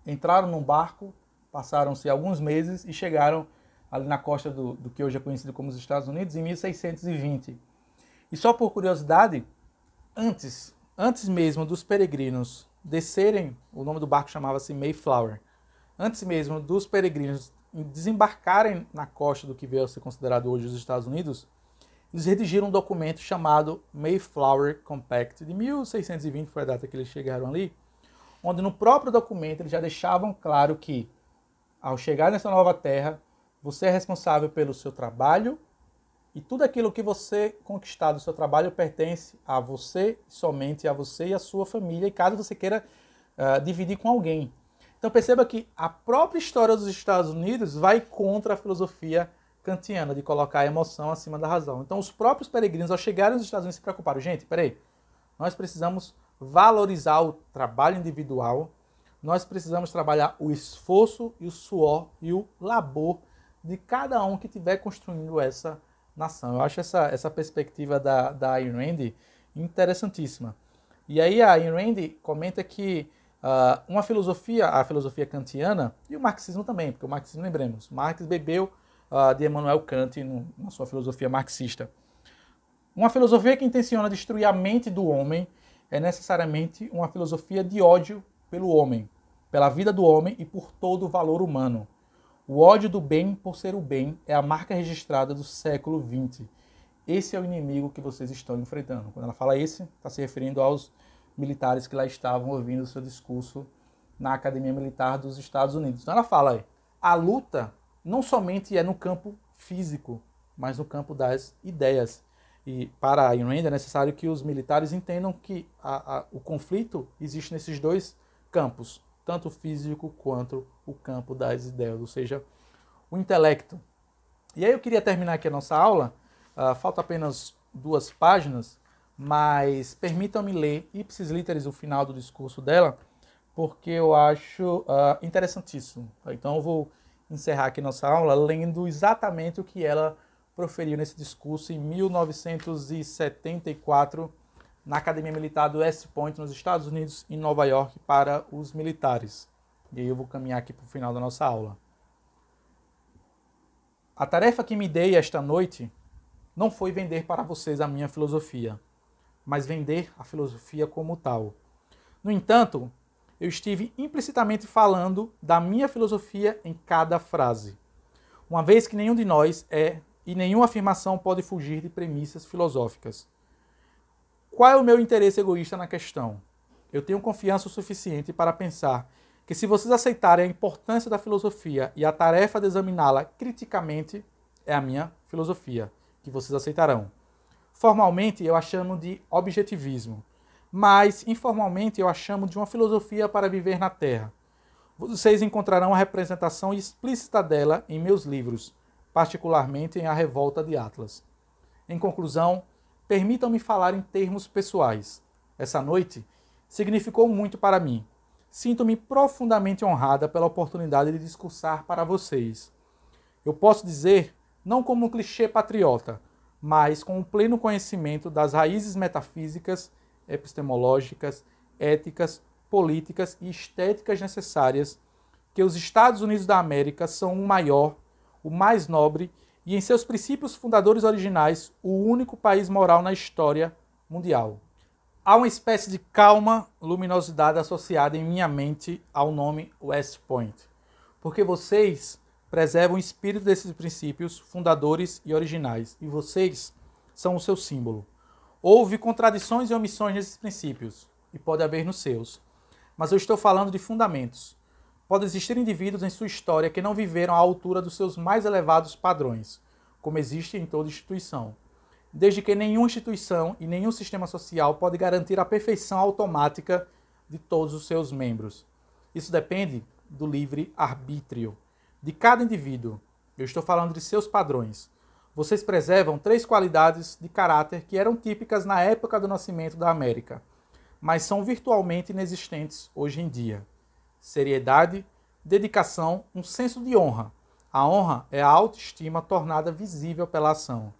entraram num barco, passaram-se alguns meses e chegaram ali na costa do que hoje é conhecido como os Estados Unidos, em 1620. E só por curiosidade, antes mesmo dos peregrinos descerem, o nome do barco chamava-se Mayflower, antes mesmo dos peregrinos desembarcarem na costa do que veio a ser considerado hoje os Estados Unidos, eles redigiram um documento chamado Mayflower Compact, de 1620, foi a data que eles chegaram ali, onde no próprio documento eles já deixavam claro que, ao chegar nessa nova terra, você é responsável pelo seu trabalho e tudo aquilo que você conquistar do seu trabalho pertence a você, somente a você e a sua família, e caso você queira dividir com alguém. Então perceba que a própria história dos Estados Unidos vai contra a filosofia kantiana, de colocar a emoção acima da razão. Então os próprios peregrinos, ao chegarem nos Estados Unidos, se preocuparam. Gente, peraí, nós precisamos valorizar o trabalho individual, nós precisamos trabalhar o esforço e o suor e o labor de cada um que estiver construindo essa nação. Eu acho essa perspectiva da Ayn Rand interessantíssima. E aí a Ayn Rand comenta que a filosofia kantiana, e o marxismo também, porque o marxismo, lembremos, Marx bebeu de Immanuel Kant na sua filosofia marxista. Uma filosofia que intenciona destruir a mente do homem é necessariamente uma filosofia de ódio pelo homem, pela vida do homem e por todo o valor humano. O ódio do bem por ser o bem é a marca registrada do século XX. Esse é o inimigo que vocês estão enfrentando. Quando ela fala esse, está se referindo aos militares que lá estavam ouvindo o seu discurso na Academia Militar dos Estados Unidos. Então ela fala, a luta não somente é no campo físico, mas no campo das ideias. E para Ayn Rand é necessário que os militares entendam que o conflito existe nesses dois campos, tanto o físico quanto o campo das ideias, ou seja, o intelecto. E aí eu queria terminar aqui a nossa aula, falta apenas 2 páginas, mas permitam-me ler ipsis literis o final do discurso dela, porque eu acho interessantíssimo. Então eu vou encerrar aqui nossa aula lendo exatamente o que ela proferiu nesse discurso em 1974 na Academia Militar do West Point, nos Estados Unidos, em Nova York, para os militares. E aí eu vou caminhar aqui para o final da nossa aula. A tarefa que me dei esta noite não foi vender para vocês a minha filosofia, mas vender a filosofia como tal. No entanto, eu estive implicitamente falando da minha filosofia em cada frase, uma vez que nenhum de nós é e nenhuma afirmação pode fugir de premissas filosóficas. Qual é o meu interesse egoísta na questão? Eu tenho confiança o suficiente para pensar que se vocês aceitarem a importância da filosofia e a tarefa de examiná-la criticamente, é a minha filosofia, que vocês aceitarão. Formalmente eu a chamo de objetivismo, mas informalmente eu a chamo de uma filosofia para viver na Terra. Vocês encontrarão a representação explícita dela em meus livros, particularmente em A Revolta de Atlas. Em conclusão, permitam-me falar em termos pessoais. Essa noite significou muito para mim. Sinto-me profundamente honrada pela oportunidade de discursar para vocês. Eu posso dizer, não como um clichê patriota, mas com o pleno conhecimento das raízes metafísicas, epistemológicas, éticas, políticas e estéticas necessárias, que os Estados Unidos da América são o maior, o mais nobre e, em seus princípios fundadores originais, o único país moral na história mundial. Há uma espécie de calma luminosidade associada em minha mente ao nome West Point, porque vocês preservam o espírito desses princípios fundadores e originais, e vocês são o seu símbolo. Houve contradições e omissões nesses princípios, e pode haver nos seus, mas eu estou falando de fundamentos. Pode existir indivíduos em sua história que não viveram à altura dos seus mais elevados padrões, como existe em toda instituição. Desde que nenhuma instituição e nenhum sistema social pode garantir a perfeição automática de todos os seus membros. Isso depende do livre-arbítrio de cada indivíduo. Eu estou falando de seus padrões. Vocês preservam 3 qualidades de caráter que eram típicas na época do nascimento da América, mas são virtualmente inexistentes hoje em dia. Seriedade, dedicação, um senso de honra. A honra é a autoestima tornada visível pela ação.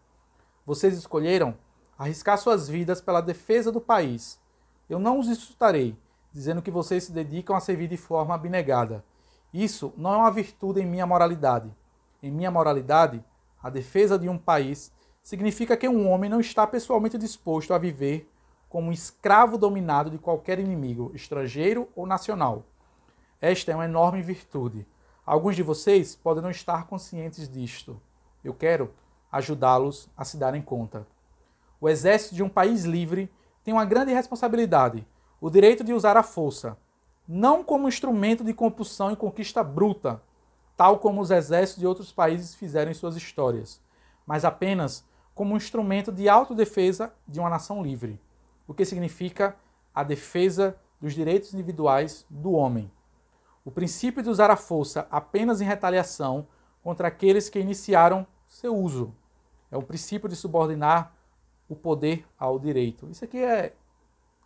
Vocês escolheram arriscar suas vidas pela defesa do país. Eu não os insultarei, dizendo que vocês se dedicam a servir de forma abnegada. Isso não é uma virtude em minha moralidade. Em minha moralidade, a defesa de um país significa que um homem não está pessoalmente disposto a viver como um escravo dominado de qualquer inimigo, estrangeiro ou nacional. Esta é uma enorme virtude. Alguns de vocês podem não estar conscientes disto. Eu quero ajudá-los a se darem conta. O exército de um país livre tem uma grande responsabilidade, o direito de usar a força, não como instrumento de compulsão e conquista bruta, tal como os exércitos de outros países fizeram em suas histórias, mas apenas como um instrumento de autodefesa de uma nação livre, o que significa a defesa dos direitos individuais do homem. O princípio de usar a força apenas em retaliação contra aqueles que iniciaram seu uso. É o princípio de subordinar o poder ao direito. Isso aqui é,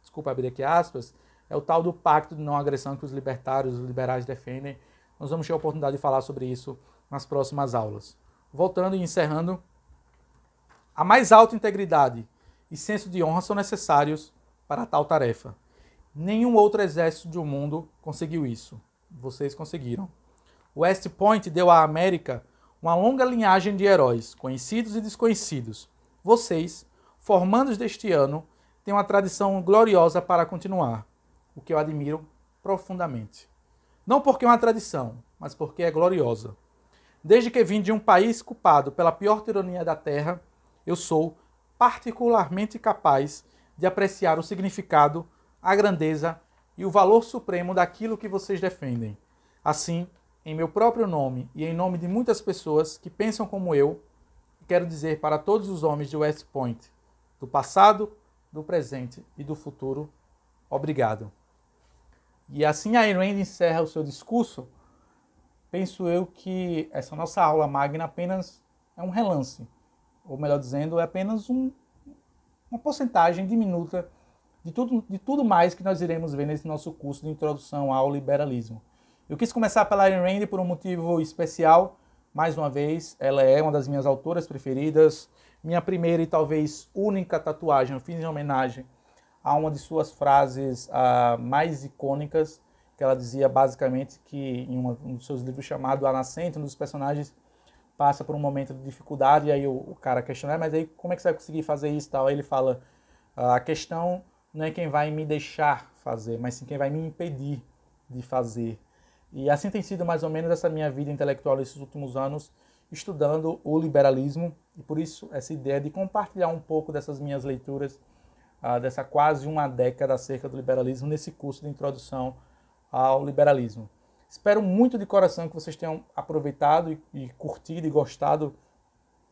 desculpa abrir aqui aspas, é o tal do pacto de não agressão que os libertários, os liberais defendem. Nós vamos ter a oportunidade de falar sobre isso nas próximas aulas. Voltando e encerrando, a mais alta integridade e senso de honra são necessários para tal tarefa. Nenhum outro exército do mundo conseguiu isso. Vocês conseguiram. West Point deu à América uma longa linhagem de heróis, conhecidos e desconhecidos. Vocês, formandos deste ano, têm uma tradição gloriosa para continuar, o que eu admiro profundamente. Não porque é uma tradição, mas porque é gloriosa. Desde que vim de um país culpado pela pior tirania da Terra, eu sou particularmente capaz de apreciar o significado, a grandeza e o valor supremo daquilo que vocês defendem. Assim, em meu próprio nome e em nome de muitas pessoas que pensam como eu, quero dizer para todos os homens de West Point, do passado, do presente e do futuro, obrigado. E assim a Ayn Rand encerra o seu discurso. Penso eu que essa nossa aula magna apenas é um relance, ou melhor dizendo, é apenas uma porcentagem diminuta de tudo mais que nós iremos ver nesse nosso curso de introdução ao liberalismo. Eu quis começar pela Ayn Rand por um motivo especial. Mais uma vez, ela é uma das minhas autoras preferidas. Minha primeira e talvez única tatuagem eu fiz em homenagem a uma de suas frases mais icônicas, que ela dizia basicamente que em um dos seus livros chamado A Nascente, um dos personagens passa por um momento de dificuldade, e aí o cara questiona, mas aí como é que você vai conseguir fazer isso e tal? Aí ele fala, a questão não é quem vai me deixar fazer, mas sim quem vai me impedir de fazer. E assim tem sido mais ou menos essa minha vida intelectual nesses últimos anos, estudando o liberalismo, e por isso essa ideia de compartilhar um pouco dessas minhas leituras, dessa quase uma década acerca do liberalismo, nesse curso de introdução ao liberalismo. Espero muito de coração que vocês tenham aproveitado e curtido e gostado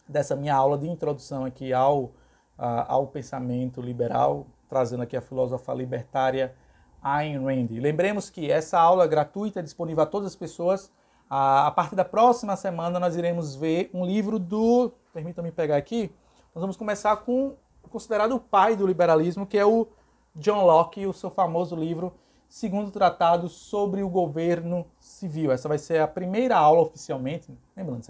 dessa minha aula de introdução aqui ao pensamento liberal, trazendo aqui a filósofa libertária Ayn Rand. Lembremos que essa aula gratuita é disponível a todas as pessoas. A partir da próxima semana nós iremos ver um livro do... Permitam-me pegar aqui. Nós vamos começar com o considerado o pai do liberalismo, que é o John Locke, o seu famoso livro Segundo Tratado sobre o Governo Civil. Essa vai ser a primeira aula oficialmente. Lembrando,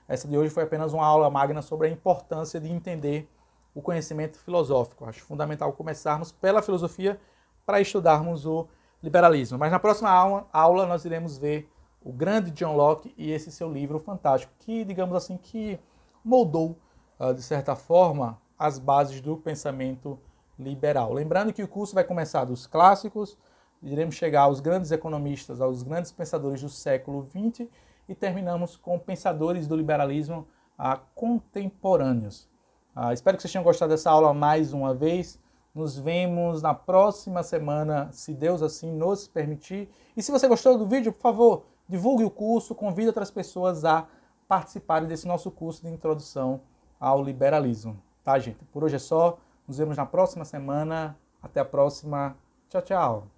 essa de hoje foi apenas uma aula magna sobre a importância de entender o conhecimento filosófico. Acho fundamental começarmos pela filosofia para estudarmos o liberalismo. Mas na próxima aula nós iremos ver o grande John Locke e esse seu livro fantástico, que, digamos assim, que moldou, de certa forma, as bases do pensamento liberal. Lembrando que o curso vai começar dos clássicos, iremos chegar aos grandes economistas, aos grandes pensadores do século XX e terminamos com pensadores do liberalismo contemporâneos. Espero que vocês tenham gostado dessa aula mais uma vez. Nos vemos na próxima semana, se Deus assim nos permitir. E se você gostou do vídeo, por favor, divulgue o curso, convide outras pessoas a participarem desse nosso curso de introdução ao liberalismo. Tá, gente? Por hoje é só. Nos vemos na próxima semana. Até a próxima. Tchau, tchau.